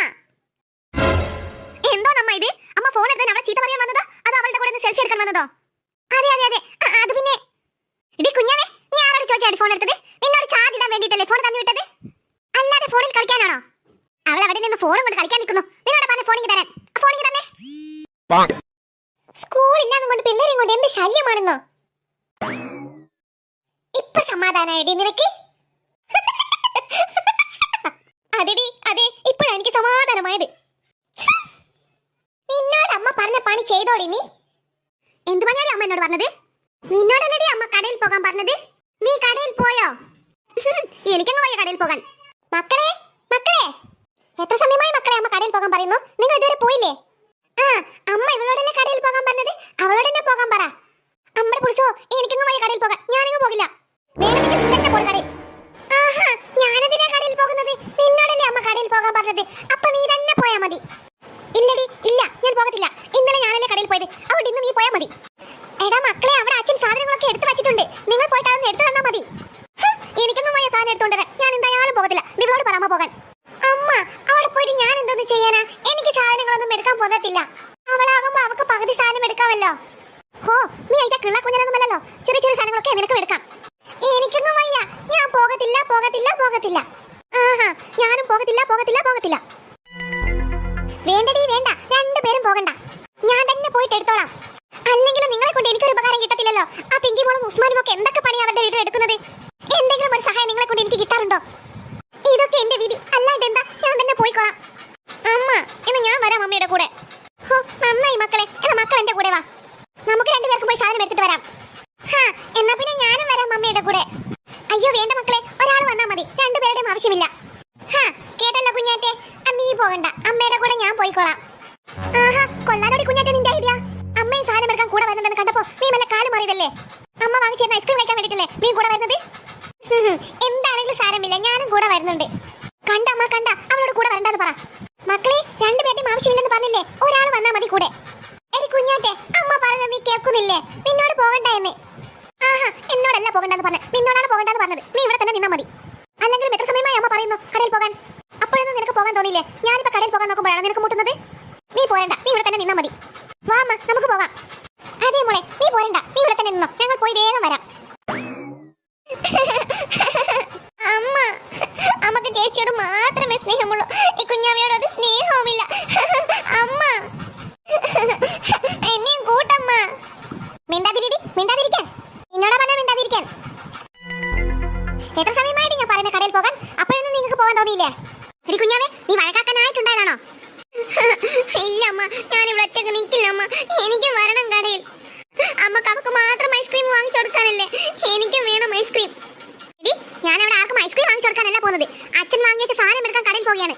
എന്തോ നമ്മ ഇത്? അമ്മ ഫോൺ എടുത്ത് അവളെ ചീത്ത പറയാൻ വന്നതോ അതോ അവളുടെ കൂടെ സെൽഫി എടുക്കാൻ വന്നതോ? അതെ അതെ അതെ, അത് പിന്നെ. ഇടി കുഞ്ഞാവേ, നീ ആരോട് ചോദിച്ചാടി ഫോൺ എടുത്തത്? നിന്നോട് ചാർജ് ഇടാൻ വേണ്ടിയിട്ടല്ലേ ഫോൺ തന്നു വിട്ടത്, അല്ലാതെ ഫോണിൽ കളിക്കാനാണോ? അവൾ അവിടെ നിന്ന് ഫോണും കൊണ്ട് കളിക്കാൻ നിൽക്കുന്നു. നിന്നോട് പറഞ്ഞ ഫോണിങ് തരാൻ. ഫോണിങ് തന്നെ. സ്കൂളില്ലാന്നും കൊണ്ട് പിള്ളേരെയും കൊണ്ട് എന്ത് ശല്യമാണെന്നോ. ഇപ്പൊ സമാധാനായടി നിനക്ക്? അതെടി അതെ, ഇപ്പോഴാണ് എനിക്ക് സമാധാനമായത്. നിന്നോട് അമ്മ പറഞ്ഞ പണി ചെയ്തോടി നീ? എന്ത് പണിയാണ് അമ്മ എന്നോട് പറഞ്ഞത്? നിന്നോടല്ലടി അമ്മ കടയിൽ പോകാൻ പറഞ്ഞത്. നീ കടയിൽ പോയോ? എനിക്കങ്ങ് പോയ കടയിൽ പോകാൻ. മക്കളെ മക്കളെ, എത്ര സമയമായി മക്കളെ അമ്മ കടയിൽ പോകാൻ പറയുന്നു? നിങ്ങൾ ഇതുവരെ പോയില്ലേ? ആ, അമ്മ ഇവളോടല്ലേ കടയിൽ പോകാൻ പറഞ്ഞത്, അവളോട് തന്നെ പോകാൻ പറ. അമ്മ പുളിച്ചോ, എനിക്കങ്ങ് പോയ കടയിൽ പോകാൻ. ഞാനിങ്ങ് പോകില്ല. ആഹാ, ഞാനെന്തിനാ കടയിൽ പോകുന്നത്? നിന്നോടല്ലേ അമ്മ കടയിൽ പോകാൻ പറഞ്ഞത്, അപ്പൊ നീ തന്നെ പോയാ മതി. ഇല്ലടി ഇല്ല, ഞാൻ പോകത്തില്ല. ഇന്നലെ ഞാനല്ലേ കടയിൽ പോയത്, അവിടെ ഇന്ന് നീ പോയാ മതി. എടാ മക്കളെ, അവിടെ അച്ഛൻ സാധനങ്ങളൊക്കെ എടുത്തു വെച്ചിട്ടുണ്ട്, നിങ്ങൾ പോയിട്ട് അതൊന്ന് എടുത്തു തന്നാ മതി. എനിക്കൊന്നും പോയ സാധനം എടുത്തോണ്ടേ ഞാൻ എന്തായാലും പോകത്തില്ല. നിങ്ങളോട് പറ അമ്മ പോകാൻ. അമ്മ അവിടെ പോയിട്ട് ഞാൻ എന്തോന്ന് ചെയ്യാനാ? എനിക്ക് സാധനങ്ങളൊന്നും എടുക്കാൻ പോകത്തില്ല. അവളാകുമ്പോ അവക്ക് പകുതി സാധനം എടുക്കാമല്ലോ. ഹോ, നീ അതിന്റെ കിള്ള കുഞ്ഞനൊന്നുമല്ലല്ലോ, ചെറിയ ചെറിയ സാധനങ്ങളൊക്കെ നിനക്ക് എടുക്കാം. എനിക്കൊന്നും വയ്യ, ഞാൻ പോകത്തില്ല പോകത്തില്ല പോകത്തില്ല. ആഹാ, ഞാനും പോകത്തില്ല പോകത്തില്ല പോകത്തില്ല. വേണ്ടടി വേണ്ട, രണ്ടുപേരും പോകണ്ട, ഞാൻ തന്നെ പോയിട്ട് എടുത്തോളാം. അല്ലെങ്കിലും നിങ്ങളെ കൊണ്ട് എനിക്കൊരു ഉപകാരം കിട്ടത്തില്ലല്ലോ. ആ പിങ്കി മോളും ഉസ്മാനും ഒക്കെ എന്തൊക്കെ പണി അവരുടെ വീട്ടിൽ എടുക്കുന്നത്. എന്തെങ്കിലും ഒരു സഹായം നിങ്ങളെ കൊണ്ട് എനിക്ക് കിട്ടാറുണ്ടോ? ഇതൊക്കെ എന്റെ വിധി, അല്ലാണ്ട് എന്താ, ഞാൻ തന്നെ പോയിക്കോളാം. അമ്മ എന്ന് ഞാൻ വരാം അമ്മയുടെ കൂടെ. ഹോ, നന്നായി മക്കളെ, എന്നാ മക്കൾ എന്റെ കൂടെ വാ, നമുക്ക് രണ്ടുപേർക്കും പോയി സാധനം എടുത്തിട്ട് വരാം. ഹാ, എന്നാ പിന്നെ ഞാനും വരാം അമ്മയുടെ കൂടെ. അയ്യോ വേണ്ട മക്കളെ, ഒരാൾ വന്നാ മതി, രണ്ടുപേരുടെയും ആവശ്യമില്ല. ഹാ, കേട്ടല്ലോ കുഞ്ഞാറ്റെ, നീ പോകണ്ട, അമ്മയുടെ കൂടെ ഞാൻ പോയിക്കോളാം. ആഹാ, കൊള്ളാലോടി കുഞ്ഞാറ്റെ നിന്റെ ഐഡിയ. അമ്മയും സാധനം എടുക്കാൻ കൂടെ വരുന്നുണ്ടെന്ന് കണ്ടപ്പോ നീ മെല്ലെ കാല് മാറിയതല്ലേ? അമ്മ വാങ്ങിച്ചിരുന്ന ഐസ്ക്രീം കഴിക്കാൻ വേണ്ടിട്ടല്ലേ നീ കൂടെ വരുന്നത്? എന്താണെങ്കിലും സാരമില്ല, ഞാനും കൂടെ വരുന്നുണ്ട്. കണ്ട അമ്മ കണ്ട, അവളോട് കൂടെ വരണ്ടെന്ന് പറ. മക്കളെ, രണ്ടുപേരുടെയും ആവശ്യമില്ലെന്ന് പറഞ്ഞില്ലേ, ഒരാൾ വന്നാ മതി കൂടെ. എടി കുഞ്ഞാറ്റെ, അമ്മ പറഞ്ഞത് നീ കേൾക്കുന്നില്ലേ? നിന്നോട് പോകണ്ട എന്ന്. ആഹാ, എന്നോടല്ല പോകണ്ടെന്ന് പറഞ്ഞത്, നിന്നോടാണ് പോകണ്ടെന്ന് പറഞ്ഞത്. നീ ഇവിടെ തന്നെ നിന്നാ മതി. അല്ലെങ്കിൽ എത്ര സമയമായി അമ്മ പറയുന്നു കടയിൽ പോകാൻ? അപ്പോഴൊന്നും നിനക്ക് പോകാൻ തോന്നിയില്ലേ? ഞാനിപ്പോ കടയിൽ പോകാൻ നോക്കുമ്പോഴാണ് നിനക്ക് മുട്ടുന്നത്. നീ പോരണ്ട, നീ ഇവിടെ തന്നെ നിന്നാ മതി. വാ അമ്മ, നമുക്ക് പോകാം. അതെ മോളെ, നീ പോരണ്ട, നീ നമുക്ക് അവക്ക് മാത്രം ഐസ്ക്രീം വാങ്ങിച്ചു കൊടുക്കാനല്ലേ. എനിക്കും വേണം ഐസ്ക്രീം. എടി, ഞാൻ അവിടെ ആർക്കും ഐസ്ക്രീം വാങ്ങിച്ചു കൊടുക്കാനല്ല പോകുന്നത്. അച്ഛൻ വാങ്ങിയ സാധനം എടുക്കാൻ കടയിൽ പോവുകയാണ്.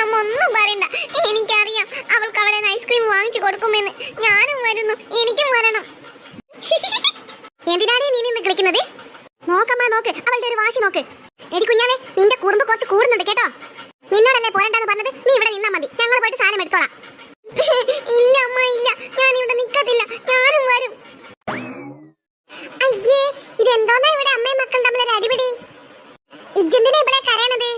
അമ്മ ഒന്നും പറയണ്ട, എനിക്കറിയാം അവൾക്ക് അവിടെ ഐസ്ക്രീം വാങ്ങിച്ചു കൊടുക്കുമെന്ന്. ഞാനും വരുന്നു, എനിക്കും വരണം. എന്തിനാണ് നീ നിന്ന് കളിക്കുന്നത്? നോക്കമ്മ നോക്ക്, അവളുടെ ഒരു വാശി നോക്ക്. എടി കുഞ്ഞാവേ, നിന്റെ കുറുമ്പ് കുറച്ച് കൂടുന്നുണ്ട് കേട്ടോ. നിന്നോടല്ലേ പോരണ്ടെന്ന് പറഞ്ഞത്? നീ ഇവിടെ നിന്നാ മതി, ഞങ്ങൾ പോയിട്ട് സാധനം എടുത്തോളാം. ഇല്ല അമ്മ ഇല്ല, ഞാൻ ഇവിടെ നിൽക്കത്തില്ല, ഞാനും വരും. അയ്യേ, ഇതെന്തോന്നാ ഇവിടെ അമ്മയും മക്കളും തമ്മിലൊരു അടിപിടി? ഇജ്ജെന്തിനാ ഇവിടെ കരയണത്?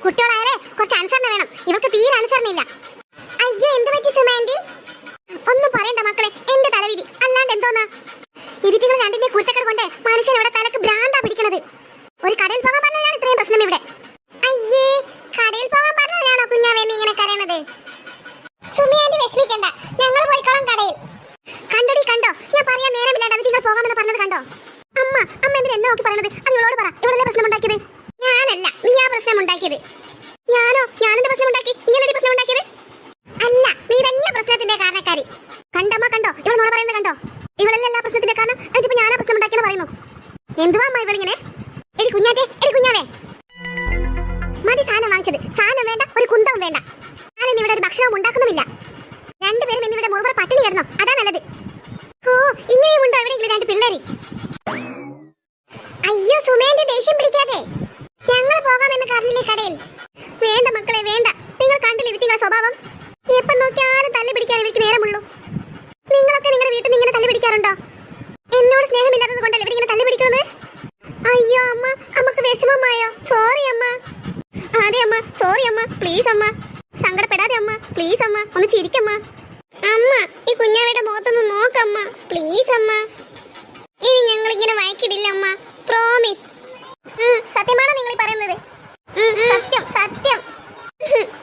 കുട്ടികളായാലേ കുറച്ച് അനുസരണ വേണം, ഇവർക്ക് തീരെ അനുസരണയില്ല. അയ്യോ, എന്ത് പറ്റി സുമാൻഡി? ഒന്നും പറയണ്ട മക്കളെ, എന്റെ തലവിധി, അല്ലാണ്ട് എന്തോന്നാ? ഇതിറ്റികൾ രണ്ടിന്റെ കുരുത്തക്കട കൊണ്ട് മനുഷ്യൻ ഇവിടെ തലക്ക് ഭ്രാന്താ പിടിക്കണത്. ഒരു കടയിൽ പോകാൻ പറഞ്ഞാണ് ഇത്രയും പ്രശ്നം ഇവിടെ. അയ്യേ, കടയിൽ പോകാൻ പറഞ്ഞാണോ കുഞ്ഞാവേ നീ ഇങ്ങനെ കരയണത്? സുമിയാൻഡി വിഷമിക്കണ്ട, ഞങ്ങൾ പോയിക്കോളാം കടയിൽ. കണ്ടോടി കണ്ടോ, ഞാൻ പറയാൻ നേരമില്ലാണ്ട് അത് നിങ്ങൾ പോകാമെന്ന് പറഞ്ഞത് കണ്ടോ? അമ്മ എന്തിനാ എന്നെ നോക്കി പറയണത്? അത് ഇവളോട് പറ, ഇവളല്ലേ പ്രശ്നം ഉണ്ടാക്കിയത്? ഞാനല്ല, നീ ആ പ്രശ്നം ഉണ്ടാക്കിയത്. ഞാനെന്ത് പ്രശ്നം ഉണ്ടാക്കി? ഇങ്ങനെ പ്രശ്നം ഉണ്ടാക്കിയത് അല്ല, നീ തന്നെ പ്രശ്നത്തിന്റെ കാരണക്കാരി. കണ്ടമ്മ കണ്ടോ, ഇവളോട് പറയുന്നത് കണ്ടോ? ഇവളല്ലേ എല്ലാ പ്രശ്നത്തിന്റെ കാരണം, എന്നിട്ടിപ്പോ ഞാനാ പ്രശ്നം ഉണ്ടാക്കിയെന്ന് പറയുന്നു. എന്തുവാ അമ്മ ഇവളിങ്ങനെ? എടി കുഞ്ഞാവേ, മതി സാധനം വാങ്ങിച്ചത്. സാധനം വേണ്ട, ഒരു കുന്തവും വേണ്ട. ഞാനിന്ന് ഇവിടെ ഒരു ഭക്ഷണവും ഉണ്ടാക്കുന്നുമില്ല. രണ്ടുപേരും ഇന്നിവിടെ മുറുപറ പട്ടിണി കിടന്നോ, അതാ നല്ലത്. ഓ, ഇങ്ങനെയും ഉണ്ടോ എവിടെയെങ്കിലും രണ്ട് പിള്ളേര്? അയ്യോ സുമേന്റെ ദേഷ്യം പിടിക്കാതെ, ഞങ്ങൾ പോകാമെന്ന് പറഞ്ഞില്ലേ കടയിൽ? വേണ്ട മക്കളെ വേണ്ട, നിങ്ങൾ കണ്ടില്ലേ ഇതിന്റെ സ്വഭാവം? എപ്പം നോക്കിയാലും തല്ലി പിടിക്കാൻ ഇവർക്ക് നേരമുള്ളൂ. നിങ്ങളൊക്കെ നിങ്ങളുടെ വീട്ടിൽ നിന്ന് ഇങ്ങനെ തല്ലി പിടിക്കാറുണ്ടോ? എന്നോട് സ്നേഹമില്ലാത്തത് കൊണ്ടല്ലേ ഇവരിങ്ങനെ തല്ലി പിടിക്കുന്നത്? അയ്യോ അമ്മ, അമ്മക്ക് വിഷമമായോ? സോറി അമ്മ. അതെ അമ്മ, സോറി അമ്മ, പ്ലീസ് അമ്മ, സങ്കടപ്പെടാതെ അമ്മ, പ്ലീസ് അമ്മ, ഒന്ന് ചിരിക്കമ്മ. അമ്മ, ഈ കുഞ്ഞാവയുടെ മുഖത്തൊന്ന് നോക്കമ്മ, പ്ലീസ് അമ്മ. ഇനി ഞങ്ങൾ ഇങ്ങനെ വഴക്കിടില്ല അമ്മ, പ്രോമിസ്. സത്യമാണോ നിങ്ങൾ പറയുന്നത്? സത്യം സത്യം.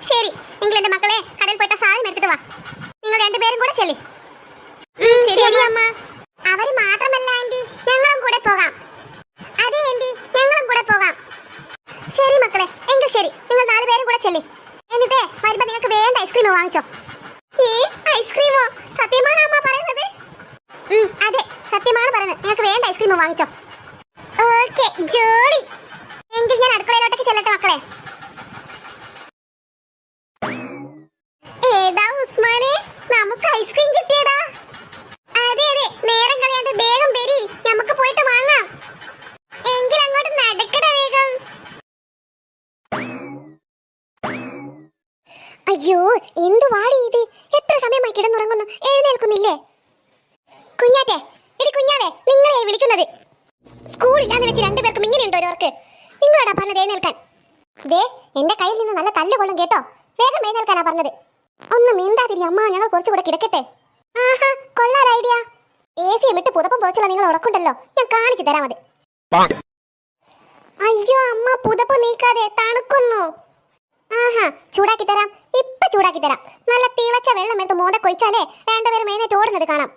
ശരി, നിങ്ങൾ എന്റെ മക്കളെ കടയിൽ പോയിട്ട് സാധനം എടുത്തിട്ട് വാ. നിങ്ങൾ രണ്ടുപേരും കൂടെ ചെല്ലി. ശരി അമ്മ. അവര് മാത്രമല്ല ആന്റി, ഞങ്ങളും കൂടെ പോകാം. അതെ ആന്റി, ഞങ്ങളും കൂടെ പോകാം. ശരി മക്കളെ, എങ്കിൽ ശരി, നിങ്ങൾ 4 പേരും കൂടെ ചെല്ലി. എന്നിട്ട് വരുമ്പോ നിങ്ങൾക്ക് വേണ്ട ഐസ്ക്രീം വാങ്ങിച്ചോ. ഐസ്ക്രീമോ? സത്യമാണോ അമ്മ പറയുന്നത്? അതെ, സത്യമാണ് പറയുന്നത്. നിങ്ങൾക്ക് വേണ്ട ഐസ്ക്രീം വാങ്ങിച്ചോ. ഓക്കെ, ജോളി. എങ്കിൽ ഞാൻ അടുക്കളയിലോട്ടേക്ക് ചെല്ലട്ടെ മക്കളെ. ഏതാ ഉസ്മാനെ, നമുക്ക് ഐസ്ക്രീം കിട്ടിയടാ. അതെ അതെ, നേരം കളയാണ്ട് വേഗം വരി, നമുക്ക് പോയിട്ട് വാങ്ങാം. എങ്കിൽ അങ്ങോട്ട് നടക്കട വേഗം. അയ്യോ, എന്തു വാടി ഇത്? എത്ര സമയമായി കിടന്നുറങ്ങുന്നു, എഴുന്നേൽക്കുന്നില്ലേ? കുഞ്ഞാറ്റെ, എടി കുഞ്ഞാവേ, നിങ്ങളെ വിളിക്കുന്നത്. സ്കൂളില്ലാന്ന് വെച്ച് രണ്ടുപേർക്കും ഇങ്ങനെയുണ്ടോ ഒരു വർക്ക്? നിങ്ങളോടാ പറഞ്ഞത് എഴുന്നേൽക്കാൻ. ദേ, എന്റെ കയ്യിൽ നിന്ന് നല്ല തല്ല് കൊള്ളും കേട്ടോ. വേഗം എഴുന്നേൽക്കാനാ പറഞ്ഞത്. ഒന്ന് മിണ്ടാതിരി അമ്മ, ഞങ്ങൾ കുറച്ചുകൂടെ കിടക്കട്ടെ. ആഹാ, കൊള്ളാൻ ഐഡിയ. AC വിട്ട് പുതപ്പം പോച്ചുള്ള നിങ്ങൾ ഉറക്കുണ്ടല്ലോ, ഞാൻ കാണിച്ചു തരാം അത്. അയ്യോ അമ്മ, പുതപ്പ് നീക്കാതെ തണുക്കുന്നു. ആഹാ, ചൂടാക്കി തരാം, ഇപ്പൊ ചൂടാക്കി തരാം. നല്ല തിളച്ച വെള്ളം എടുത്ത് മോടെ കൊയിച്ചാലേ രണ്ടുപേരും മേനേറ്റ് ഓടുന്നത് കാണാം.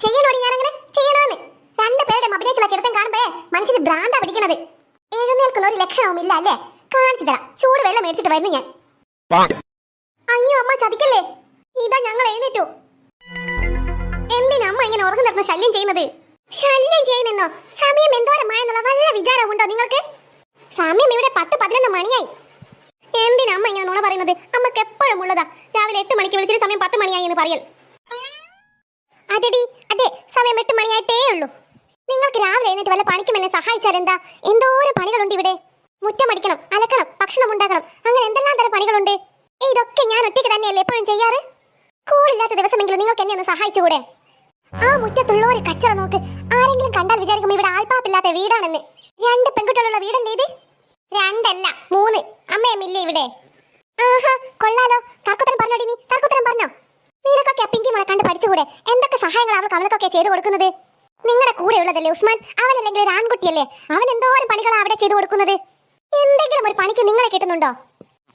ചെയ്യണോടി ഞാനങ്ങനെ? ചെയ്യണോന്ന്? രണ്ടുപേരുടെ അഭിനയിച്ചുള്ള കിടത്തം കാണുമ്പോഴേ മനുഷ്യന് ഭ്രാന്താ പിടിക്കണത്. എഴുന്നേൽക്കുന്ന ഒരു ലക്ഷണവും ഇല്ല അല്ലേ? കാണിച്ചു തരാം, ചൂട് വെള്ളം എടുത്തിട്ട് വരുന്നു ഞാൻ. അയ്യോ അമ്മ, ചതിക്കല്ലേ. ഇതാ ഞങ്ങൾ എഴുന്നേറ്റു. എന്തിനാ അമ്മ ഇങ്ങനെ ഉറങ്ങി നടന്ന് ശല്യം ചെയ്യുന്നത്? ശല്യം ചെയ്യുന്നെന്നോ? സമയം എന്തോരമായെന്നുള്ള വല്ല വിചാരമുണ്ടോ നിങ്ങൾക്ക്? സമയം ഇവിടെ 10-11 മണിയായി. എന്തിനാ അമ്മ ഇങ്ങനെ നുണ പറയുന്നത്? അമ്മക്ക് എപ്പോഴും ഉള്ളതാ രാവിലെ 8 മണിക്ക് വിളിച്ചിട്ട് സമയം 10 മണിയായി എന്ന് പറയൽ. അതെടി, അതെ, സമയം 8 മണിയായിട്ടേ ഉള്ളൂ. നിങ്ങൾക്ക് രാവിലെ എഴുന്നേറ്റ് വല്ല പണിക്കും എന്നെ സഹായിച്ചാൽ എന്താ? എന്തോരം പണികളുണ്ട് ഇവിടെ. മുറ്റമടിക്കണം, അലക്കണം, ഭക്ഷണം ഉണ്ടാക്കണം, അങ്ങനെ എന്തെല്ലാം തരം പണികളുണ്ട്. ഇതൊക്കെ ഞാൻ ഒറ്റയ്ക്ക് തന്നെയല്ലേ എപ്പോഴും ചെയ്യാറ്? സ്കൂളില്ലാത്ത ദിവസമെങ്കിലും നിങ്ങൾക്ക് എന്നെ ഒന്ന് സഹായിച്ചുകൂടെ? ആ മുറ്റത്തുള്ള ഒരു കച്ചറ നോക്ക്. ആരെങ്കിലും കണ്ടാൽ വിചാരിക്കും ഇവിടെ ആൾപ്പാപ്പില്ലാത്ത വീടാണെന്ന്. 2 പെൺകുട്ടികളുള്ള വീടല്ലേ ഇത്? 2 അല്ല 3. അമ്മയമ്മില്ലേ ഇവിടെ? ആഹാ, കൊള്ളാലോ. തർക്കുത്തരം പറഞ്ഞോടി നീ, തർക്കുത്തരം പറഞ്ഞോ? നിനക്കൊക്കെ പിങ്കി മോളെ കണ്ട് പഠിച്ചുകൂടെ? എന്തൊക്കെ സഹായങ്ങൾ അവൾക്കൊക്കെ ചെയ്തു കൊടുക്കുന്നത്? നിങ്ങളുടെ കൂടെ ഉള്ളതല്ലേ ഉസ്മാൻ? അവനല്ലെങ്കിൽ ഒരു ആൺകുട്ടിയല്ലേ? അവൻ എന്തോരം പണികളാണ് അവിടെ ചെയ്തു കൊടുക്കുന്നത്. എന്തെങ്കിലും ഒരു പണിക്ക് നിങ്ങളെ കിട്ടുന്നുണ്ടോ?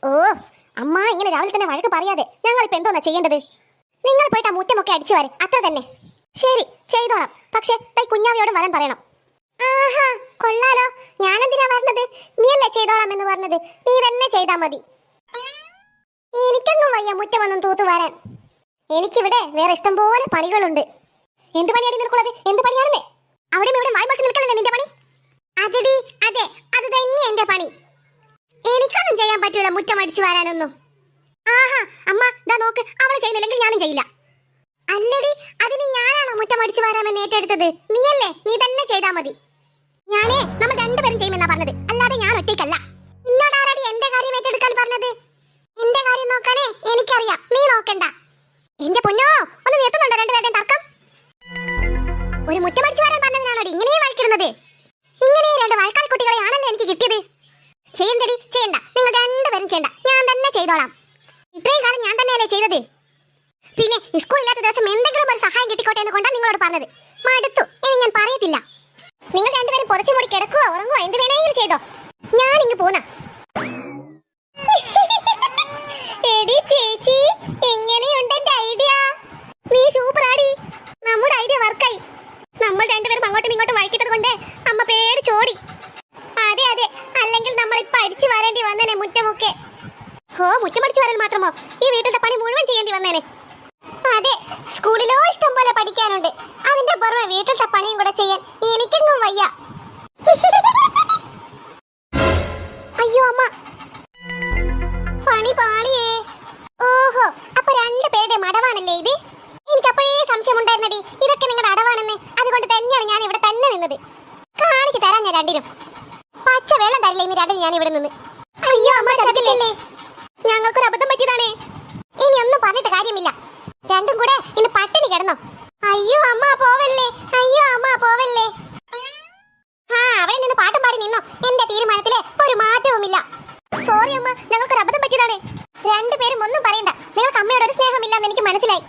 ഓ അമ്മ, ഇങ്ങനെ രാവിലെ തന്നെ വഴക്ക് പറയാതെ. ഞങ്ങളിപ്പോ എന്തോന്നാ ചെയ്യേണ്ടത്? നിങ്ങൾ പോയിട്ട് ആ മുറ്റമൊക്കെ അടിച്ചു വാരി, അത്ര തന്നെ. ശരി, ചെയ്തോളാം. പക്ഷേ കുഞ്ഞാവിയോട് വരാൻ പറയണം. ആഹാ, കൊള്ളാലോ. ഞാനെന്തിനാ പറഞ്ഞത്? നീയല്ലേ ചെയ്തോളാം എന്ന് പറഞ്ഞത്. നീ തന്നെ ചെയ്താ മതി. എനിക്കൊന്നും വയ്യ മുറ്റമൊന്നും തൂത്തു വരാൻ. എനിക്കിവിടെ വേറെ ഇഷ്ടംപോലെ പണികളുണ്ട്. എന്ത് പണിയാണ് നിനക്കുള്ളത്? എന്ത് പണിയാണെന്ന്? അവിടെ ഇവിടെ വായി മറിച്ച് നിൽക്കലല്ലേ നിന്റെ പണി? അതെടി, അതെ, അത് തന്നെ എന്റെ പണി. എനിക്കൊന്നും ചെയ്യാൻ പറ്റൂല മുറ്റം അടിച്ചു വരാനൊന്നും. ആഹാ, അമ്മ ദാ നോക്ക്, അവള് ചെയ്യുന്നില്ലെങ്കിൽ ഞാനും ചെയ്യില്ല. അല്ലടി, അതിന് ഞാനാണോ മുറ്റം അടിച്ചു വരാമെന്ന് ഏറ്റെടുത്തത്? നീയല്ലേ, നീ തന്നെ ചെയ്താ മതി. നമ്മൾ രണ്ടുപേരും ചെയ്യുമെന്നാ പറഞ്ഞത്, അല്ലാതെ ഞാൻ ഒറ്റയ്ക്കല്ല. ഇന്നോടാരടി എന്റെ കാര്യം ഏറ്റെടുക്കാൻ പറഞ്ഞത്? എന്റെ കാര്യം നോക്കാനേ എനിക്കറിയാം, നീ നോക്കണ്ട. എന്റെ പൊന്നോ, ഒന്ന് നിർത്തുന്നുണ്ടോ രണ്ടുപേരുടെയും തർക്കം? ഒരു മുറ്റം അടിച്ചു വരാൻ പറഞ്ഞതിനാണോടി ഇങ്ങനെ വഴക്കിടുന്നത്? ഇങ്ങനെ രണ്ട് വഴക്കാൽ കുട്ടികളെയാണല്ലോ എനിക്ക് കിട്ടിയത്. ചെയ്യണ്ടടി, ചെയ്യണ്ട, നിങ്ങൾ രണ്ടുപേരും ചെയ്യണ്ട, ഞാൻ തന്നെ ചെയ്തോളാം. ഇത്രയും കാലം ഞാൻ തന്നെയല്ലേ ചെയ്തത്. പിന്നെ സ്കൂളില്ലാത്ത ദിവസം എന്തെങ്കിലും ഒരു സഹായം കിട്ടിക്കോട്ടെ എന്ന് കൊണ്ടാണ് നിങ്ങളോട് പറഞ്ഞത്. മടുത്തു, ഇനി ഞാൻ പറയത്തില്ല. നിങ്ങൾ രണ്ടുപേരും പുറച്ചു മൂടി കിടക്കുവോ ഉറങ്ങുവോ എന്ത് വേണമെങ്കിലും ചെയ്തോ, ഞാൻ ഇങ്ങ് പോന്നാ. എടി ചേച്ചി, എങ്ങനെയുണ്ട് എന്റെ ഐഡിയ? നീ സൂപ്പർ ആടി. നമ്മുടെ ഐഡിയ വർക്കായി. നമ്മൾ രണ്ടുപേരും അങ്ങോട്ടും ഇങ്ങോട്ടും വഴക്കിട്ടത് കൊണ്ട് അമ്മ പേടിച്ചോടി. അതെ അതെ, അല്ലെങ്കിൽ നമ്മൾ ഇപ്പൊ അടിച്ചു വരേണ്ടി വന്നേനെ മുറ്റമൊക്കെ. ഹോ, മുറ്റം അടിച്ചു വരാൻ മാത്രമോ? ഈ വീട്ടിലത്തെ പണി മുഴുവൻ ചെയ്യേണ്ടി വന്നേനെ. അതെ, സ്കൂളിലോ ഇഷ്ടം പോലെ പഠിക്കാനുണ്ട്, അതിന്റെ പുറമെ വീട്ടിലത്തെ പണിയും കൂടെ ചെയ്യാൻ എനിക്കെങ്ങും വയ്യ. അയ്യോ അമ്മ, പണി പാളിയേ. ഓഹോ, അപ്പൊ രണ്ടുപേരുടെ മടവാണല്ലേ ഇത്? എനിക്കപ്പോഴേ സംശയമുണ്ടായിരുന്നടി ഇതൊക്കെ നിങ്ങളുടെ അടവാണെന്ന്. അതുകൊണ്ട് തന്നെയാണ് ഞാൻ ഇവിടെ തന്നെ നിന്നത്. കാണിച്ചു തരാം ഞാൻ രണ്ടിനും. പച്ച വെള്ളം തരില്ല ഇന്ന് രണ്ടിനും ഞാൻ ഇവിടെ നിന്ന്. അയ്യോ അമ്മ, ചതിക്കില്ലേ, ഞങ്ങൾക്കൊരു അബദ്ധം പറ്റിയതാണേ. ഇനി ഒന്നും പറഞ്ഞിട്ട് കാര്യമില്ല, രണ്ടും കൂടെ ഇന്ന് പട്ടിണി കിടന്നോ. അയ്യോ അമ്മ പോവല്ലേ, അയ്യോ അമ്മ പോവല്ലേ. ആ, അവിടെ നിന്ന് പാട്ടും പാടി നിന്നോ. എന്റെ തീരുമാനത്തില് ഒരു മാറ്റവുമില്ല. സോറി അമ്മ, ഞങ്ങൾക്കൊരു അബദ്ധം പറ്റിയതാണ്. രണ്ടുപേരും ഒന്നും പറയണ്ട, നിങ്ങൾക്ക് അമ്മയോട് ഒരു സ്നേഹമില്ലാന്ന് എനിക്ക് മനസ്സിലായി.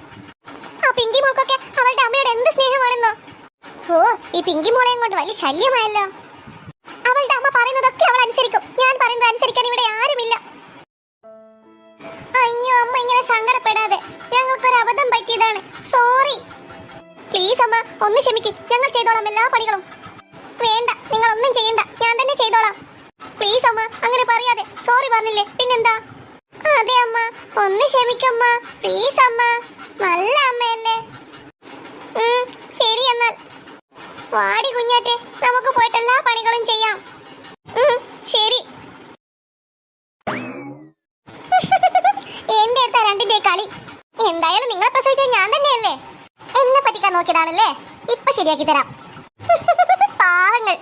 ആ പിങ്കി മോൾക്കൊക്കെ അവളുടെ അമ്മയോട് എന്ത് സ്നേഹമാണെന്നോ. ഓ, ഈ പിങ്കി മോളെയും കൊണ്ട് വലിയ ശല്യമായല്ലോ. അവളുടെ അമ്മ പറയുന്നതൊക്കെ അവൾ അനുസരിക്കും, ഞാൻ പറയുന്നത് അനുസരിക്കാൻ ഇവിടെ ആരുമില്ല. അയ്യോ അമ്മ, ഇങ്ങനെ സങ്കടപ്പെടാതെ, ഞങ്ങൾക്കൊരു അബദ്ധം പറ്റിയതാണ്, സോറി. പ്ലീസ് അമ്മ, ഒന്ന് ക്ഷമിക്ക്, ഞങ്ങൾ ചെയ്തോളാം എല്ലാ പണികളും. വേണ്ട, നിങ്ങൾ ഒന്നും ചെയ്യണ്ട, ഞാൻ തന്നെ ചെയ്തോളാം. പ്ലീസ് അമ്മ, അങ്ങനെ പറയാതെ. സോറി പറഞ്ഞില്ലേ പിന്നെന്താ? അതെ അമ്മ, ഒന്ന് ക്ഷമിക്കമ്മ, പ്ലീസ് അമ്മ, നല്ല അമ്മയല്ലേ. ശരി എന്നാൽ വാടി കുഞ്ഞാറ്റെ, നമുക്ക് പോയിട്ട് എല്ലാ പണികളും ചെയ്യാം. ശരി. എന്റെ അടുത്ത രണ്ടിന്റെ കളി. എന്തായാലും നിങ്ങളെ പ്രസവിച്ചത് ഞാൻ തന്നെയല്ലേ. എന്നെ പറ്റിക്കാൻ നോക്കിയതാണല്ലേ, ഇപ്പൊ ശരിയാക്കി തരാം. പാവങ്ങൾ.